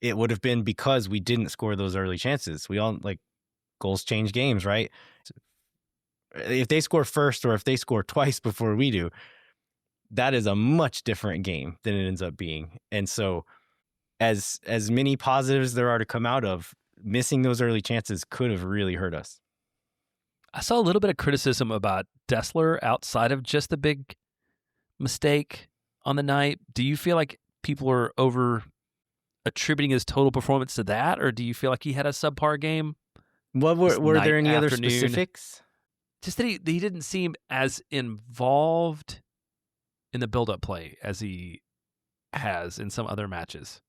it would have been because we didn't score those early chances. We all like goals change games, right? If they score first or if they score twice before we do, that is a much different game than it ends up being. And so as many positives there are to come out of, missing those early chances could have really hurt us. I saw a little bit of criticism about Dessler outside of just the big mistake on the night? Do you feel like people are over attributing his total performance to that, or do you feel like he had a subpar game? What were there any other specifics? Just that he didn't seem as involved in the build-up play as he has in some other matches.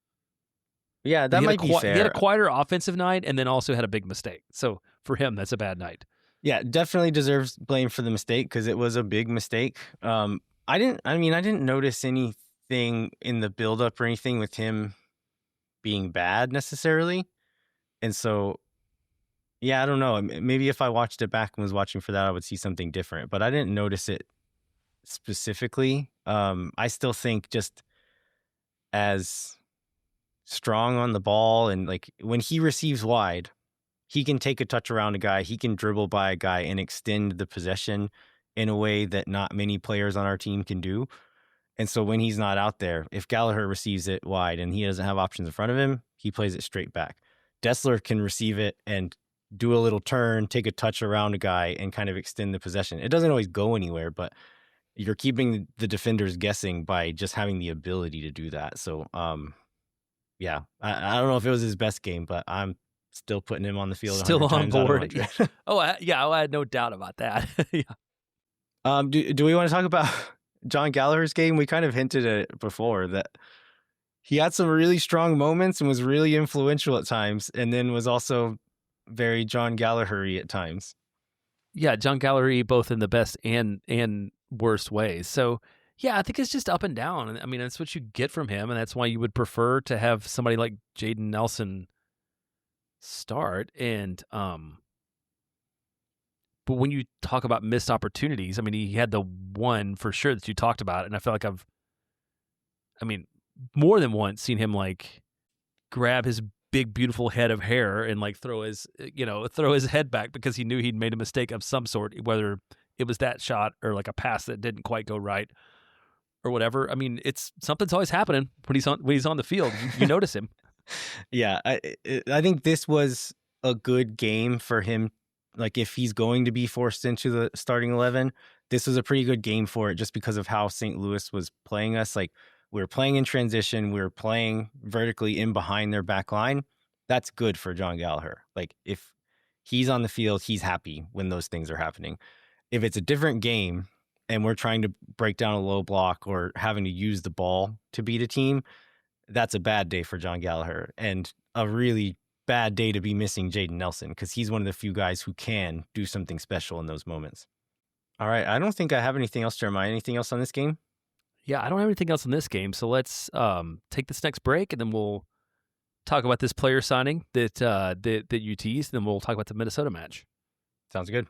Yeah, that might be fair. He had a quieter offensive night and then also had a big mistake. So for him, that's a bad night. Yeah, definitely deserves blame for the mistake because it was a big mistake. I didn't notice anything in the build-up or anything with him being bad necessarily. And so, yeah, I don't know. Maybe if I watched it back and was watching for that, I would see something different. But I didn't notice it specifically. I still think just as strong on the ball, and like when he receives wide, he can take a touch around a guy, he can dribble by a guy and extend the possession in a way that not many players on our team can do. And so when he's not out there, if Gallagher receives it wide and he doesn't have options in front of him, he plays it straight back. Dessler can receive it and do a little turn, take a touch around a guy and kind of extend the possession. It doesn't always go anywhere, but you're keeping the defenders guessing by just having the ability to do that. So, yeah, I don't know if it was his best game, but I'm still putting him on the field. Still on board. Yeah. I had no doubt about that. Yeah. Do we want to talk about John Gallagher's game? We kind of hinted at it before that he had some really strong moments and was really influential at times, and then was also very John Gallagher-y at times. Yeah, John Gallagher both in the best and worst ways. So, yeah, I think it's just up and down. I mean, that's what you get from him, and that's why you would prefer to have somebody like Jaden Nelson start. And but when you talk about missed opportunities, I mean, he had the one for sure that you talked about, and I feel like I've more than once seen him like grab his big beautiful head of hair and like throw his head back because he knew he'd made a mistake of some sort, whether it was that shot or like a pass that didn't quite go right or whatever. I mean, it's something's always happening when he's on the field. You notice him. Yeah, I think this was a good game for him. Like if he's going to be forced into the starting 11, this was a pretty good game for it just because of how St. Louis was playing us. Like we were playing in transition, we were playing vertically in behind their back line. That's good for John Gallagher. Like if he's on the field, he's happy when those things are happening. If it's a different game and we're trying to break down a low block or having to use the ball to beat a team, that's a bad day for John Gallagher and a really bad day to be missing Jaden Nelson because he's one of the few guys who can do something special in those moments. All right. I don't think I have anything else, Jeremiah. Anything else on this game? Yeah, I don't have anything else on this game. So let's take this next break and then we'll talk about this player signing that you teased, and then we'll talk about the Minnesota match. Sounds good.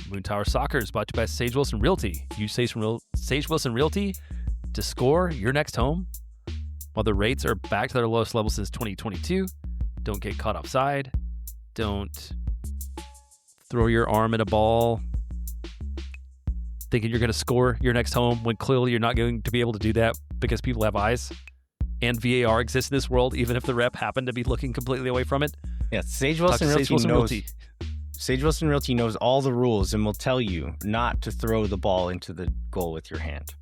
Moon Tower Soccer is brought to you by Sage Wilson Realty. Use Sage Wilson Realty to score your next home. While the rates are back to their lowest level since 2022, don't get caught offside. Don't throw your arm at a ball thinking you're going to score your next home when clearly you're not going to be able to do that because people have eyes. And VAR exists in this world, even if the rep happened to be looking completely away from it. Yeah, Sage Wilson Realty Sage Wilson Realty knows all the rules and will tell you not to throw the ball into the goal with your hand.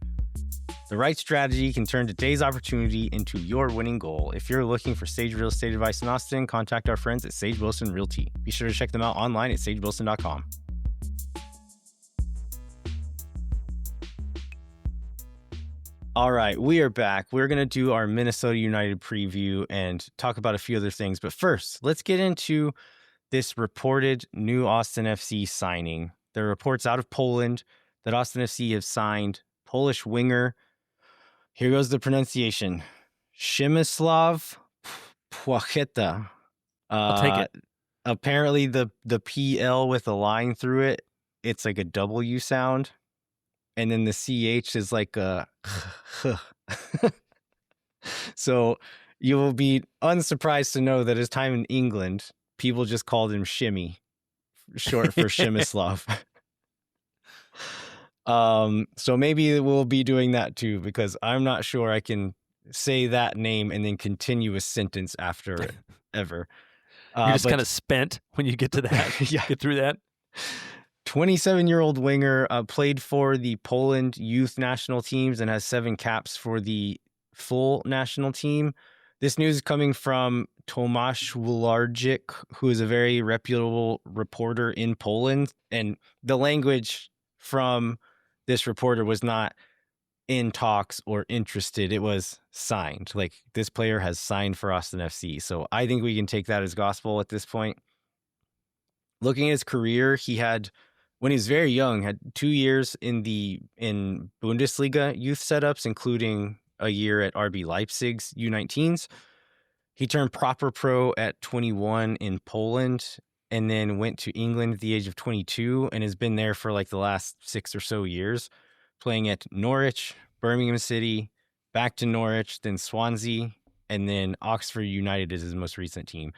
The right strategy can turn today's opportunity into your winning goal. If you're looking for Sage Real Estate advice in Austin, contact our friends at Sage Wilson Realty. Be sure to check them out online at sagewilson.com. All right, we are back. We're going to do our Minnesota United preview and talk about a few other things. But first, let's get into this reported new Austin FC signing. There are reports out of Poland that Austin FC have signed Polish winger. Here goes the pronunciation. Przemysław Płacheta. I'll take it. Apparently the PL with a line through it, it's like a W sound. And then the CH is like a So you will be unsurprised to know that his time in England, people just called him Shimmy, short for Przemysław. So maybe we'll be doing that too, because I'm not sure I can say that name and then continue a sentence after it ever. You're just kind of spent when you get to that. Yeah. Get through that. 27-year-old winger, played for the Poland youth national teams and has 7 caps for the full national team. This news is coming from Tomasz Wularczyk, who is a very reputable reporter in Poland. And the language from this reporter was not in talks or interested. It was signed. Like, this player has signed for Austin FC. So I think we can take that as gospel at this point. Looking at his career, he had, when he was very young, had 2 years in Bundesliga youth setups, including a year at RB Leipzig's U19s. He turned proper pro at 21 in Poland and then went to England at the age of 22 and has been there for like the last 6 or so years, playing at Norwich, Birmingham City, back to Norwich, then Swansea, and then Oxford United is his most recent team.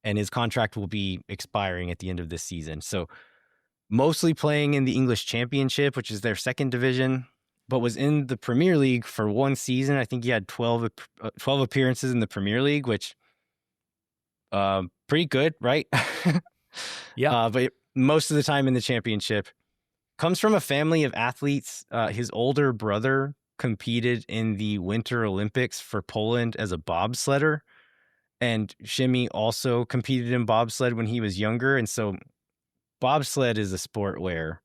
And his contract will be expiring at the end of this season. So mostly playing in the English Championship, which is their second division, but was in the Premier League for 1 season. I think he had 12 appearances in the Premier League, which pretty good, right? Yeah. But most of the time in the Championship. Comes from a family of athletes. His older brother competed in the Winter Olympics for Poland as a bobsledder. And Przemy also competed in bobsled when he was younger. And so bobsled is a sport where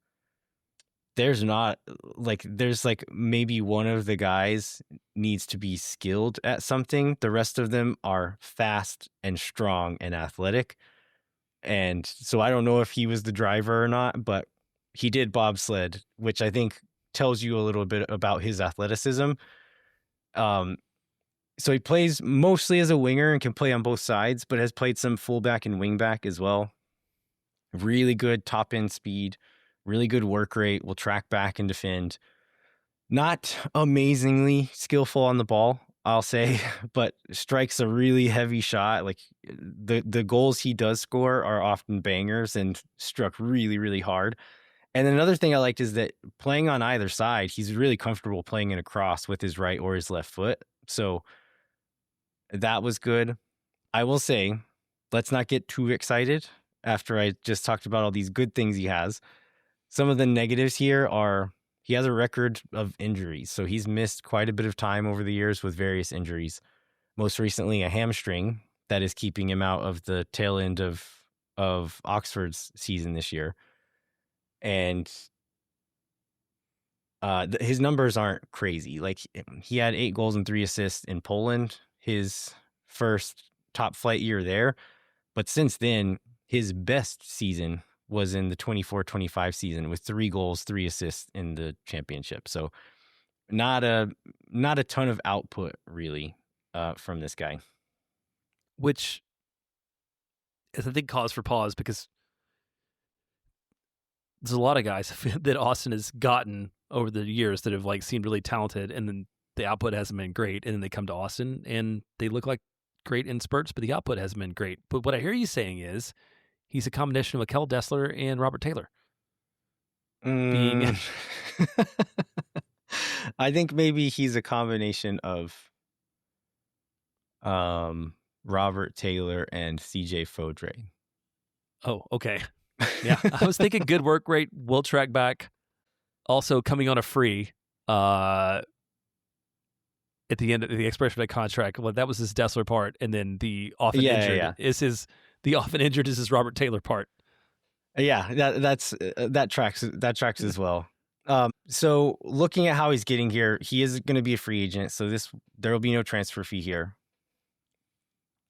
there's maybe one of the guys needs to be skilled at something. The rest of them are fast and strong and athletic. And so I don't know if he was the driver or not, but he did bobsled, which I think tells you a little bit about his athleticism. So he plays mostly as a winger and can play on both sides, but has played some fullback and wingback as well. Really good top end speed, really good work rate, will track back and defend. Not amazingly skillful on the ball, I'll say, but strikes a really heavy shot. Like, the goals he does score are often bangers and struck really, really hard. And another thing I liked is that playing on either side, he's really comfortable playing in a cross with his right or his left foot. So that was good. I will say, let's not get too excited after I just talked about all these good things he has. Some of the negatives here are he has a record of injuries. So he's missed quite a bit of time over the years with various injuries. Most recently, a hamstring that is keeping him out of the tail end of Oxford's season this year. And his numbers aren't crazy. Like, he had 8 goals and 3 assists in Poland, his first top flight year there. But since then, his best season was in the 24-25 season with 3 goals, 3 assists in the championship. So not a ton of output really from this guy. Which is, I think, cause for pause, because there's a lot of guys that Austin has gotten over the years that have like seemed really talented, and then the output hasn't been great, and then they come to Austin and they look like great in spurts, but the output hasn't been great. But what I hear you saying is he's a combination of Mikel Dessler and Robert Taylor. I think maybe he's a combination of Robert Taylor and CJ Fodre. Oh, okay. Yeah, I was thinking good work rate, will track back. Also coming on a free at the end of the expiration of that contract. Well, that was his Dessler part, and then the often injured is his Robert Taylor part. Yeah, that tracks as well. So looking at how he's getting here, he is going to be a free agent, so there will be no transfer fee here.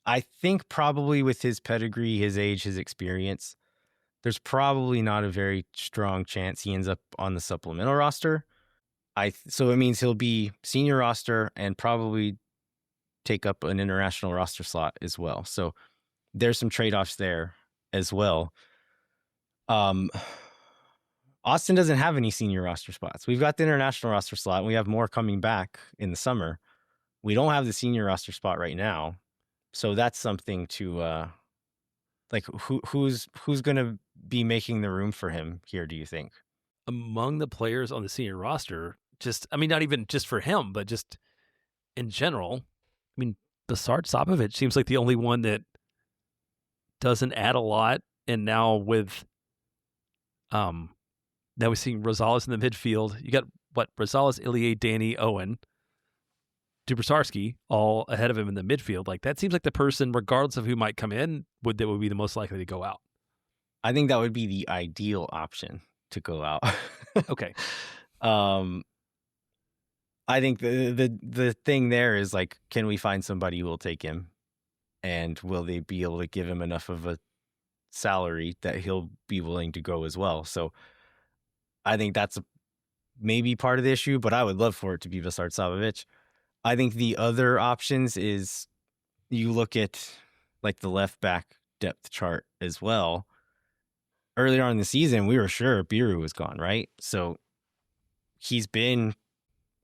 I think probably with his pedigree, his age, his experience, there's probably not a very strong chance he ends up on the supplemental roster. So it means he'll be senior roster and probably take up an international roster slot as well. So there's some trade-offs there as well. Austin doesn't have any senior roster spots. We've got the international roster slot, and we have more coming back in the summer. We don't have the senior roster spot right now. So that's something to like who's going to be making the room for him here, do you think? Among the players on the senior roster, not even just for him, but just in general, I mean, Basart Sapovic seems like the only one that doesn't add a lot. And now with Now we're seeing Rosales in the midfield. You got Rosales, Ilie, Danny, Owen, Dubrsarski all ahead of him in the midfield. Like that seems like the person, regardless of who might come in, that would be the most likely to go out. I think that would be the ideal option to go out. Okay. I think the thing there is like, can we find somebody who will take him, and will they be able to give him enough of a salary that he'll be willing to go as well? So I think that's maybe part of the issue, but I would love for it to be Vazquez. I think the other options is you look at like the left back depth chart as well. Earlier on in the season, we were sure Biru was gone, right? So he's been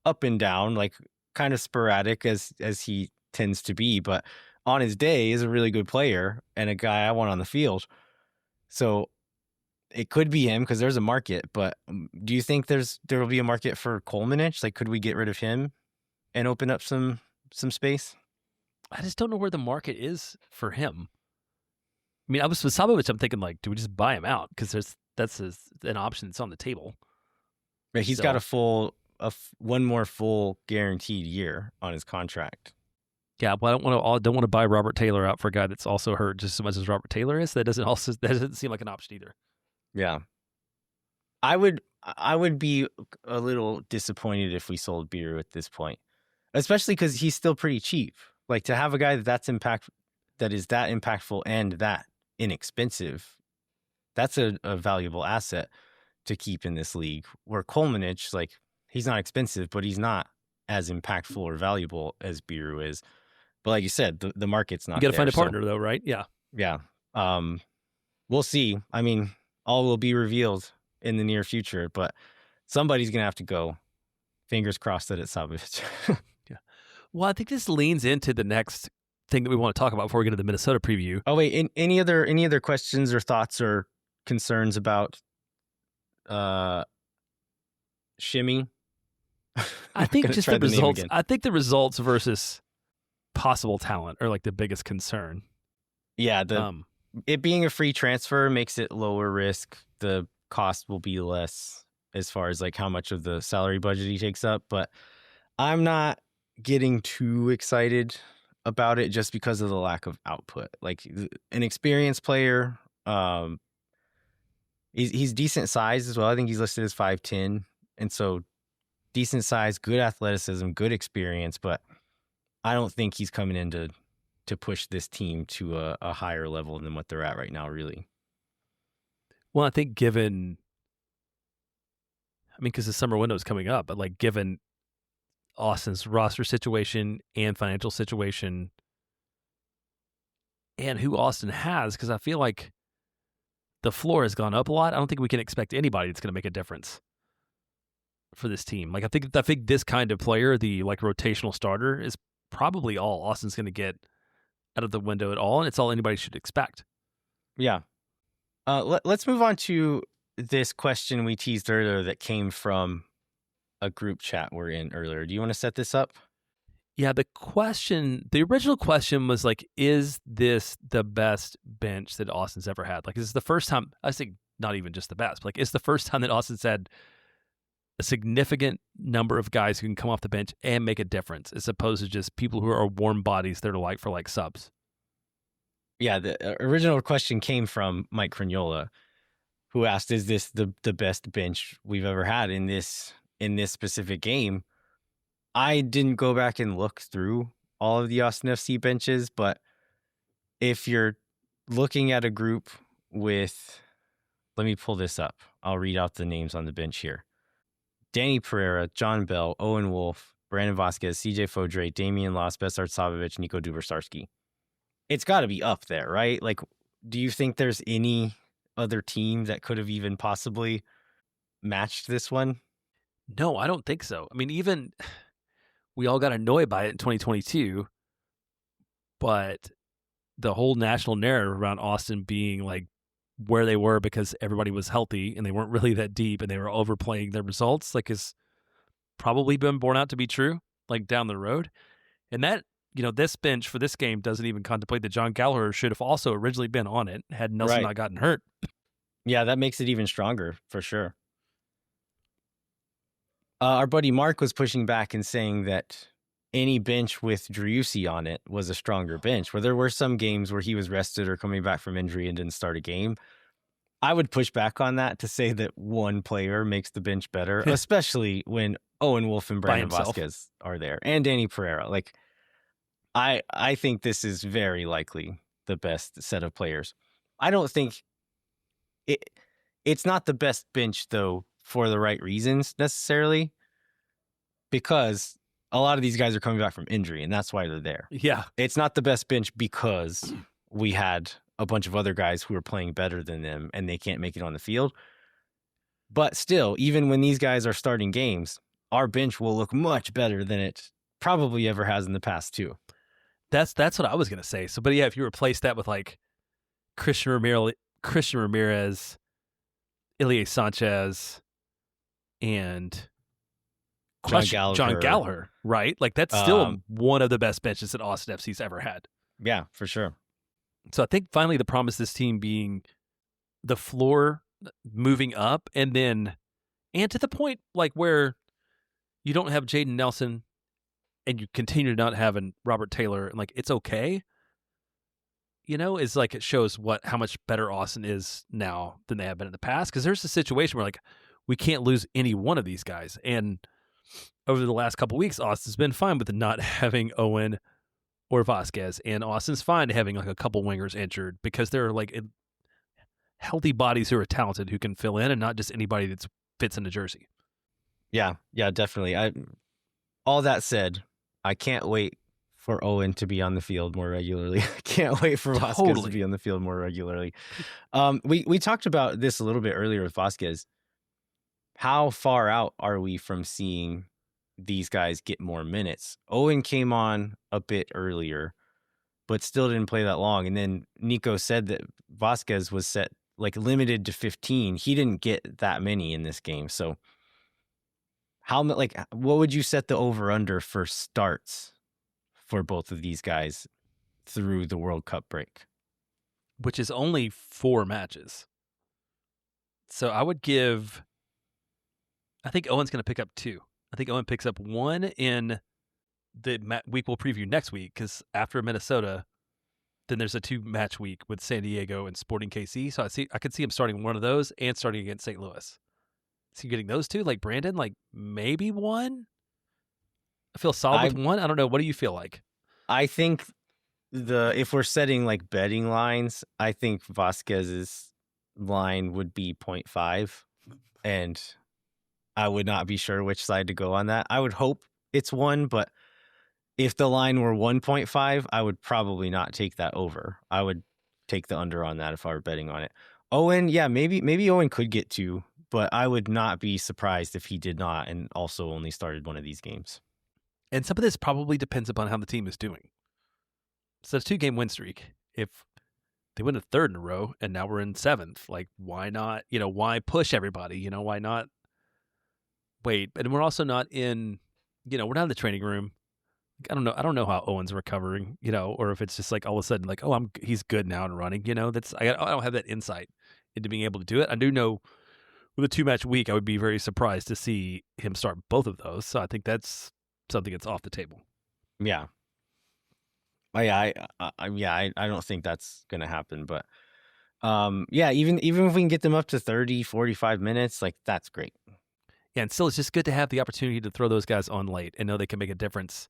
up and down, like kind of sporadic as he tends to be, but on his day is a really good player and a guy I want on the field. So it could be him because there's a market, but do you think there will be a market for Kolmanic? Like, could we get rid of him and open up some space? I just don't know where the market is for him. I mean, I was with Sabovic, I'm thinking like, do we just buy him out? Because that's an option that's on the table. Right, he's got one more full guaranteed year on his contract. Yeah, but I don't want to buy Robert Taylor out for a guy that's also hurt just as much as Robert Taylor is. That doesn't seem like an option either. Yeah, I would be a little disappointed if we sold Biru at this point, especially because he's still pretty cheap. Like to have a guy that is that impactful and that inexpensive, that's a valuable asset to keep in this league. Where Kolmanic, like he's not expensive, but he's not as impactful or valuable as Biru is. But like you said, the market's not. You got to find a so, partner though, right? Yeah. Yeah. We'll see. I mean, all will be revealed in the near future, but somebody's gonna have to go. Fingers crossed that it's Sabovic. Yeah. Well, I think this leans into the next thing that we want to talk about before we get to the Minnesota preview. Oh wait, any other questions or thoughts or concerns about Shimmy? I think just the results. I think the results versus possible talent are like the biggest concern. Yeah, it being a free transfer makes it lower risk. The cost will be less as far as like how much of the salary budget he takes up, but I'm not getting too excited about it just because of the lack of output. Like an experienced player, he's decent size as well. I think he's listed as 5'10", and so decent size, good athleticism, good experience, but I don't think he's coming in to push this team to a higher level than what they're at right now, really. Well, I think because the summer window is coming up, but like given Austin's roster situation and financial situation and who Austin has, because I feel like the floor has gone up a lot. I don't think we can expect anybody that's going to make a difference for this team. Like I think this kind of player, the like rotational starter, is probably all Austin's going to get out of the window at all, and it's all anybody should expect. Yeah. Let's move on to this question we teased earlier that came from a group chat we're in earlier. Do you want to set this up? Yeah, the original question was like, is this the best bench that Austin's ever had? Like, is this the first time, I think not even just the best, but like, it's the first time that Austin's had a significant number of guys who can come off the bench and make a difference, as opposed to just people who are warm bodies that are like for like subs. Yeah, the original question came from Mike Cragnola, who asked, is this the best bench we've ever had in this specific game? I didn't go back and look through all of the Austin FC benches, but if you're looking at a group with, let me pull this up. I'll read out the names on the bench here. Danny Pereira, John Bell, Owen Wolff, Brandon Vazquez, CJ Fodre, Damian Loss, Besart Sabovic, Nico Dubrsarski. It's got to be up there, right? Like, do you think there's any other team that could have even possibly matched this one? No, I don't think so. I mean, even we all got annoyed by it in 2022, but the whole national narrative around Austin being like where they were because everybody was healthy and they weren't really that deep and they were overplaying their results, like, has probably been borne out to be true, like down the road. And that, this bench for this game doesn't even contemplate that John Gallagher should have also originally been on it had Nelson not gotten hurt. Yeah, that makes it even stronger for sure. Our buddy Mark was pushing back and saying that any bench with Driussi on it was a stronger bench, where there were some games where he was rested or coming back from injury and didn't start a game. I would push back on that to say that one player makes the bench better, especially when Owen Wolff and Brandon Vazquez are there, and Danny Pereira. Like, I think this is very likely the best set of players. I don't think it's not the best bench, though, for the right reasons necessarily, because a lot of these guys are coming back from injury, and that's why they're there. Yeah. It's not the best bench because we had a bunch of other guys who are playing better than them and they can't make it on the field. But still, even when these guys are starting games, our bench will look much better than it probably ever has in the past too. That's what I was going to say. So, but yeah, if you replace that with like Christian Ramirez, Ilie Sanchez, and John Gallagher, right? Like that's still one of the best benches that Austin FC's ever had. Yeah, for sure. So I think finally the promise of this team being the floor moving up and to the point like where you don't have Jaden Nelson and you continue to not have Robert Taylor, and like it's okay. Is like it shows how much better Austin is now than they have been in the past. Because there's a situation where like we can't lose any one of these guys. And over the last couple of weeks, Austin's been fine with not having Owen or Vazquez, and Austin's fine having like a couple wingers injured because they're like healthy bodies who are talented who can fill in, and not just anybody that fits in a jersey. Yeah, definitely. All that said, I can't wait for Owen to be on the field more regularly. I can't wait for Vazquez to be on the field more regularly. We talked about this a little bit earlier with Vazquez. How far out are we from seeing these guys get more minutes? Owen came on a bit earlier, but still didn't play that long. And then Nico said that Vazquez was set like limited to 15. He didn't get that many in this game. So what would you set the over under for starts for both of these guys through the World Cup break? Which is only 4 matches. So I would I think Owen's going to pick up 2. I think Owen picks up 1 in the week we'll preview next week, because after Minnesota, then there's a 2-match week with San Diego and Sporting KC. So I could see him starting one of those and starting against St. Louis. Is he getting those 2? Like Brandon, like maybe 1? I feel solid with 1. I don't know. What do you feel like? I think if we're setting like betting lines, I think Vazquez's line would be 0.5, and I would not be sure which side to go on that. I would hope it's 1, but if the line were 1.5, I would probably not take that over. I would take the under on that if I were betting on it. Owen, yeah, maybe Owen could get 2, but I would not be surprised if he did not and also only started one of these games. And some of this probably depends upon how the team is doing. So it's a 2-game win streak. If they win a 3rd in a row and now we're in 7th, like why not, why push everybody? Why not wait? And we're also not in, we're not in the training room. I don't know how Owen's recovering, or if it's just like all of a sudden like, oh, he's good now and running, I don't have that insight into being able to do it. I do know with a 2-match week, I would be very surprised to see him start both of those. So I think that's something that's off the table. Yeah. I don't think that's going to happen, but even if we can get them up to 30, 45 minutes, like that's great. Yeah, and still it's just good to have the opportunity to throw those guys on late and know they can make a difference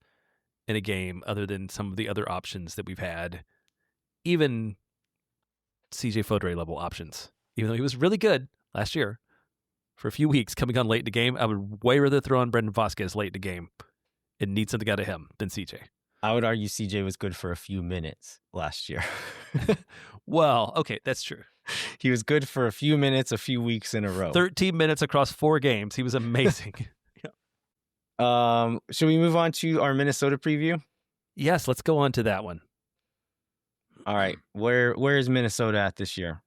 in a game other than some of the other options that we've had. Even CJ Fodre level options. Even though he was really good last year for a few weeks coming on late in the game, I would way rather throw on Brendan Vazquez late in the game and need something out of him than CJ. I would argue CJ was good for a few minutes last year. Well, okay, that's true. He was good for a few minutes, a few weeks in a row. 13 minutes across 4 games. He was amazing. Should we move on to our Minnesota preview? Yes, let's go on to that one. All right. Where is Minnesota at this year?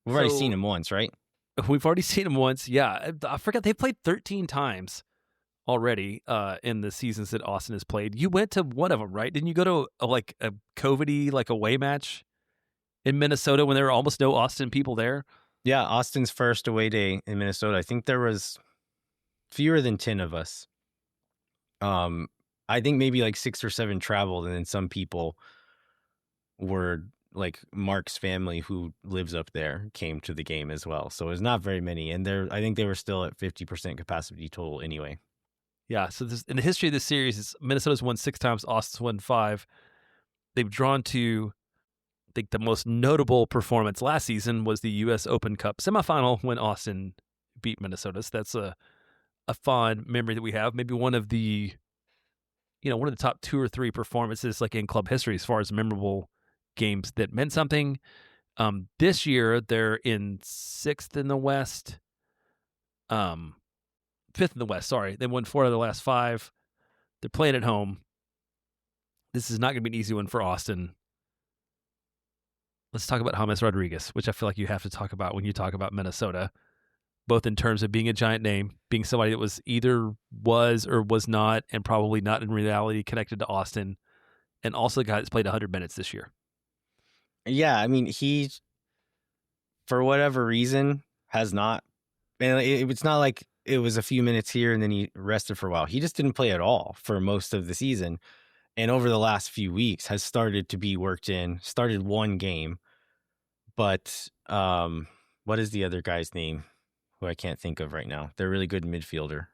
We've already seen him once, right? We've already seen him once. Yeah. I forgot they played 13 times already in the seasons that Austin has played. You went to one of them, right? Didn't you go to a COVID-y away match in Minnesota when there were almost no Austin people there? Yeah, Austin's first away day in Minnesota. I think there was fewer than 10 of us. I think maybe like 6 or 7 traveled, and then some people were like Mark's family who lives up there came to the game as well. So it was not very many. And I think they were still at 50% capacity total anyway. Yeah, so in the history of this series, Minnesota's won 6 times, Austin's won 5. They've drawn to, I think the most notable performance last season was the U.S. Open Cup semifinal when Austin beat Minnesota. So that's a fond memory that we have. Maybe one of the top 2 or 3 performances like in club history as far as memorable games that meant something. This year they're in 6th in the West. 5th in the West, sorry. They won 4 out of the last 5. They're playing at home. This is not going to be an easy one for Austin. Let's talk about James Rodriguez, which I feel like you have to talk about when you talk about Minnesota, both in terms of being a giant name, being somebody that was or was not, and probably not in reality connected to Austin, and also the guy that's played 100 minutes this year. Yeah, I mean, he, for whatever reason, has not. And it's not like it was a few minutes here and then he rested for a while. He just didn't play at all for most of the season. And over the last few weeks has started to be worked in, started one game. But what is the other guy's name who I can't think of right now? They're a really good midfielder.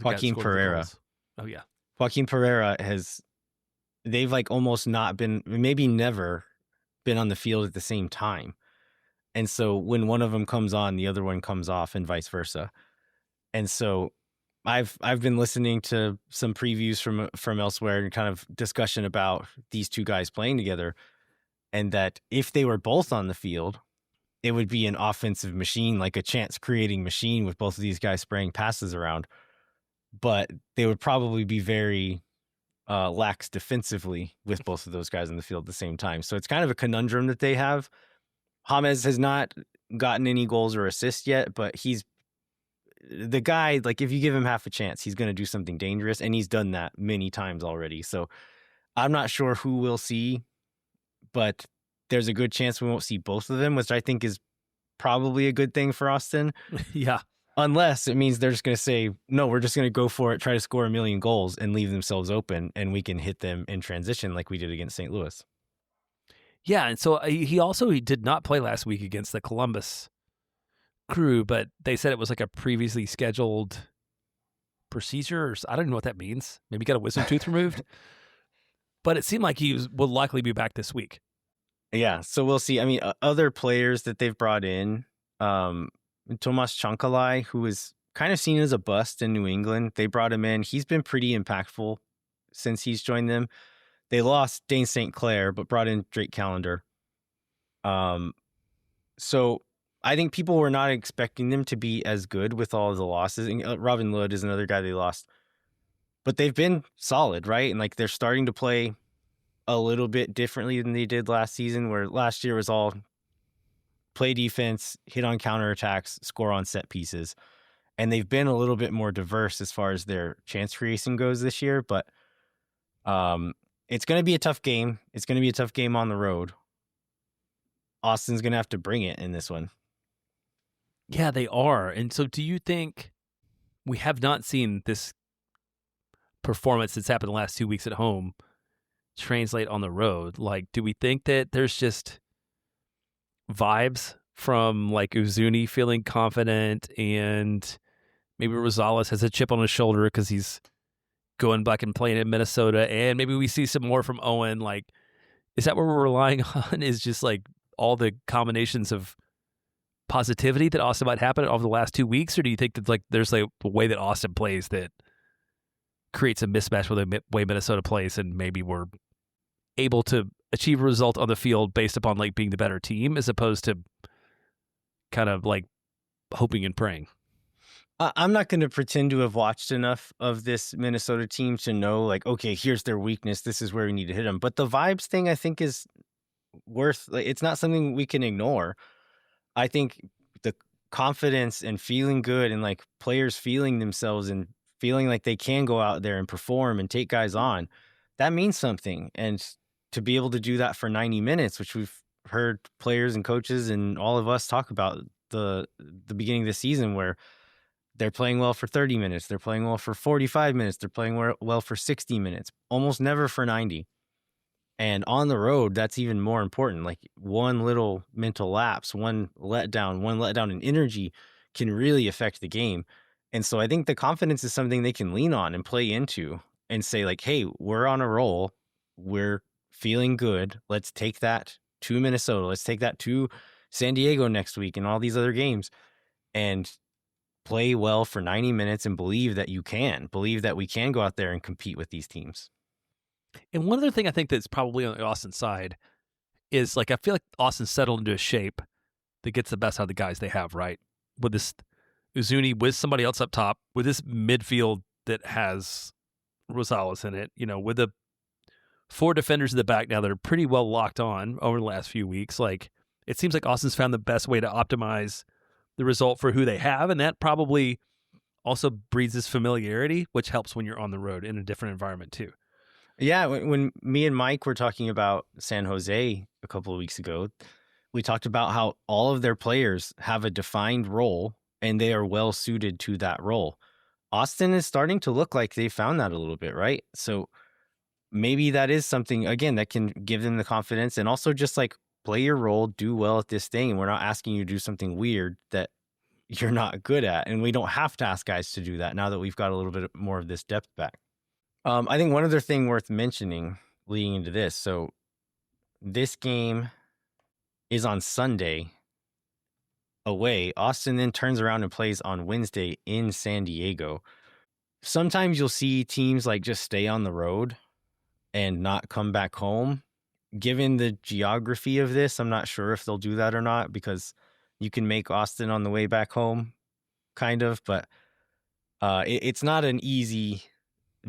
Joaquin Pereira. Oh, yeah. Joaquin Pereira they've like almost not been, maybe never been on the field at the same time. And so when one of them comes on, the other one comes off and vice versa. And so I've been listening to some previews from elsewhere and kind of discussion about these two guys playing together, and that if they were both on the field, it would be an offensive machine, like a chance creating machine with both of these guys spraying passes around. But they would probably be very lax defensively with both of those guys on the field at the same time. So it's kind of a conundrum that they have. James has not gotten any goals or assists yet, but he's the guy, like if you give him half a chance, he's going to do something dangerous, and he's done that many times already. So I'm not sure who we'll see, but there's a good chance we won't see both of them, which I think is probably a good thing for Austin. Yeah. Unless it means they're just going to say, no, we're just going to go for it, try to score 1 million goals and leave themselves open, and we can hit them in transition like we did against St. Louis. Yeah, and so he did not play last week against the Columbus Crew, but they said it was like a previously scheduled procedure. Or I don't know what that means. Maybe he got a wisdom tooth removed. But it seemed like he will likely be back this week. Yeah, so we'll see. I mean, other players that they've brought in, Tomas Chankalai, who is kind of seen as a bust in New England. They brought him in. He's been pretty impactful since he's joined them. They lost Dane St. Clair, but brought in Drake Callender. So I think people were not expecting them to be as good with all of the losses. And Robin Lod is another guy they lost. But they've been solid, right? And like they're starting to play a little bit differently than they did last season, where last year was all play defense, hit on counterattacks, score on set pieces. And they've been a little bit more diverse as far as their chance creation goes this year. But it's going to be a tough game. It's going to be a tough game on the road. Austin's going to have to bring it in this one. Yeah, they are. And so do you think we have not seen this performance that's happened the last 2 weeks at home translate on the road? Like, do we think that there's just vibes from like Uzuni feeling confident, and maybe Rosales has a chip on his shoulder because he's going back and playing in Minnesota, and maybe we see some more from Owen? Like, is that what we're relying on? Is just like all the combinations of positivity that Austin might happen over the last 2 weeks? Or do you think that like there's like a way that Austin plays that creates a mismatch with the way Minnesota plays, and maybe we're able to achieve a result on the field based upon like being the better team as opposed to kind of like hoping and praying? I'm not going to pretend to have watched enough of this Minnesota team to know, like, okay, here's their weakness. This is where we need to hit them. But the vibes thing, I think, is worth, like, it's not something we can ignore. I think the confidence and feeling good, and like players feeling themselves and feeling like they can go out there and perform and take guys on, that means something. And to be able to do that for 90 minutes, which we've heard players and coaches and all of us talk about the beginning of the season where they're playing well for 30 minutes, they're playing well for 45 minutes, they're playing well for 60 minutes, almost never for 90. And on the road, that's even more important. Like one little mental lapse, one letdown in energy can really affect the game. And so I think the confidence is something they can lean on and play into and say like, hey, we're on a roll. We're feeling good. Let's take that to Minnesota. Let's take that to San Diego next week and all these other games and play well for 90 minutes and believe that we can go out there and compete with these teams. And one other thing I think that's probably on the Austin side is like I feel like Austin settled into a shape that gets the best out of the guys they have, right? With this Uzuni, with somebody else up top, with this midfield that has Rosales in it, with the 4 defenders in the back now that are pretty well locked on over the last few weeks. Like it seems like Austin's found the best way to optimize the result for who they have, and that probably also breeds this familiarity, which helps when you're on the road in a different environment too. Yeah, when me and Mike were talking about San Jose a couple of weeks ago, we talked about how all of their players have a defined role and they are well suited to that role. Austin is starting to look like they found that a little bit, right? So maybe that is something, again, that can give them the confidence and also just like play your role, do well at this thing. And we're not asking you to do something weird that you're not good at. And we don't have to ask guys to do that now that we've got a little bit more of this depth back. I think one other thing worth mentioning leading into this. So this game is on Sunday away. Austin then turns around and plays on Wednesday in San Diego. Sometimes you'll see teams like just stay on the road and not come back home. Given the geography of this, I'm not sure if they'll do that or not because you can make Austin on the way back home, kind of. But it's not an easy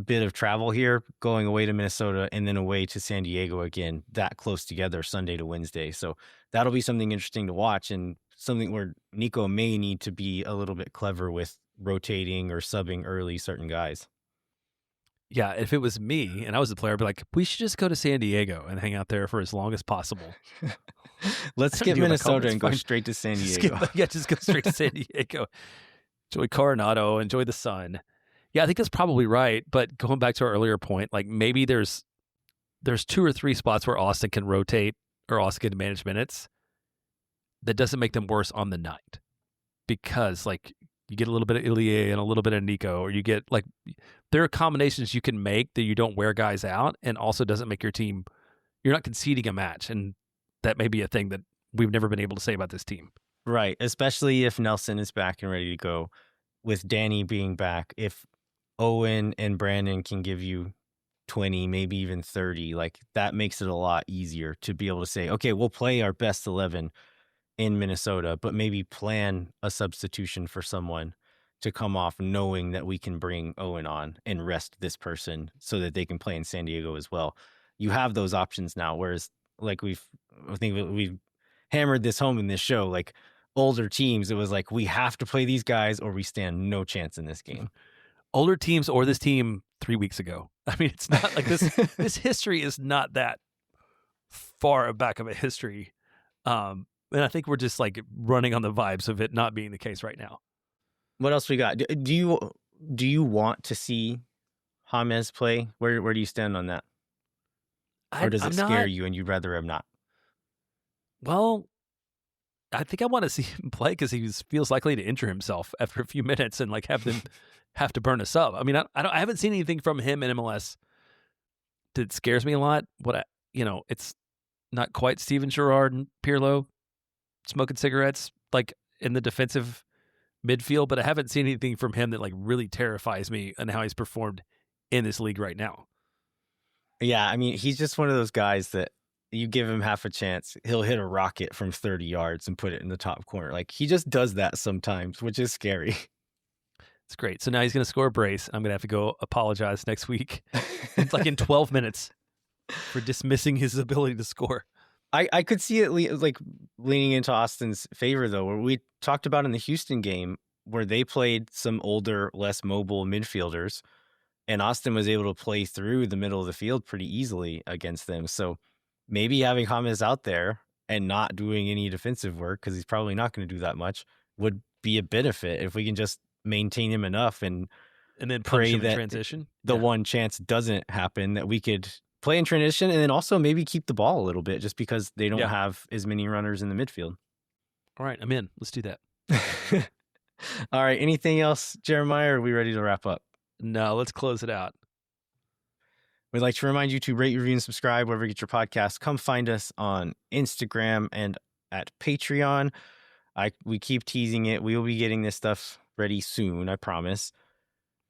bit of travel here, going away to Minnesota and then away to San Diego again, that close together, Sunday to Wednesday. So that'll be something interesting to watch and something where Nico may need to be a little bit clever with rotating or subbing early certain guys. Yeah, if it was me and I was the player, I'd be like, we should just go to San Diego and hang out there for as long as possible. Let's skip Minnesota and go straight to San Diego. Just go straight to San Diego. Enjoy Coronado, enjoy the sun. Yeah, I think that's probably right. But going back to our earlier point, like maybe there's 2 or 3 spots where Austin can rotate or Austin can manage minutes. That doesn't make them worse on the night because like you get a little bit of Ilie and a little bit of Nico, or you get like there are combinations you can make that you don't wear guys out and also doesn't make your team, you're not conceding a match. And that may be a thing that we've never been able to say about this team. Right. Especially if Nelson is back and ready to go, with Danny being back. If Owen and Brandon can give you 20, maybe even 30, like that makes it a lot easier to be able to say, okay, we'll play our best 11 in Minnesota, but maybe plan a substitution for someone to come off, knowing that we can bring Owen on and rest this person so that they can play in San Diego as well. You have those options now, whereas like we've hammered this home in this show, like older teams, it was like, we have to play these guys or we stand no chance in this game. Older teams or this team 3 weeks ago. I mean, it's not like this. This history is not that far back of a history. And I think we're just like running on the vibes of it not being the case right now. What else we got? Do you want to see James play? Where do you stand on that? Or does it scare you and you'd rather him not? Well, I think I want to see him play because he feels likely to injure himself after a few minutes and like have to burn us up. I mean, I haven't seen anything from him in MLS that scares me a lot. It's not quite Steven Gerrard and Pirlo smoking cigarettes like in the defensive midfield, but I haven't seen anything from him that like really terrifies me and how he's performed in this league right now. Yeah, I mean, he's just one of those guys that you give him half a chance, he'll hit a rocket from 30 yards and put it in the top corner. Like he just does that sometimes, which is scary. It's great. So now he's going to score a brace. I'm going to have to go apologize next week. It's like in 12 minutes for dismissing his ability to score. I could see it leaning into Austin's favor, though, where we talked about in the Houston game where they played some older, less mobile midfielders, and Austin was able to play through the middle of the field pretty easily against them. So maybe having James out there and not doing any defensive work, because he's probably not going to do that much, would be a benefit if we can just maintain him enough and then pray punish him in that transition. the one chance doesn't happen, that we could play in transition and then also maybe keep the ball a little bit, just because they don't have as many runners in the midfield. All right, I'm in. Let's do that. All right. Anything else, Jeremiah? Or are we ready to wrap up? No, let's close it out. We'd like to remind you to rate, review, and subscribe wherever you get your podcasts. Come find us on Instagram and at Patreon. We keep teasing it. We will be getting this stuff ready soon, I promise.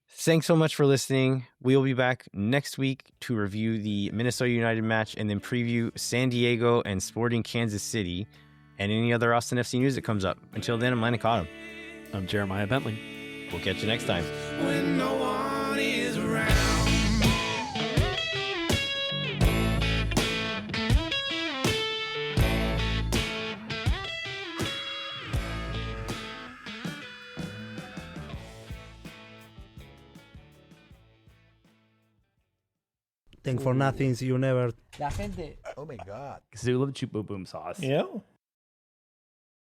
Thanks so much for listening. We'll be back next week to review the Minnesota United match and then preview San Diego and Sporting Kansas City and any other Austin FC news that comes up. Until then, I'm Landon Cottom. I'm Jeremiah Bentley. We'll catch you next time. When no one is around. Think for nothing, you never. La gente. Oh my God. Because they love cheap boom boom sauce. Yeah.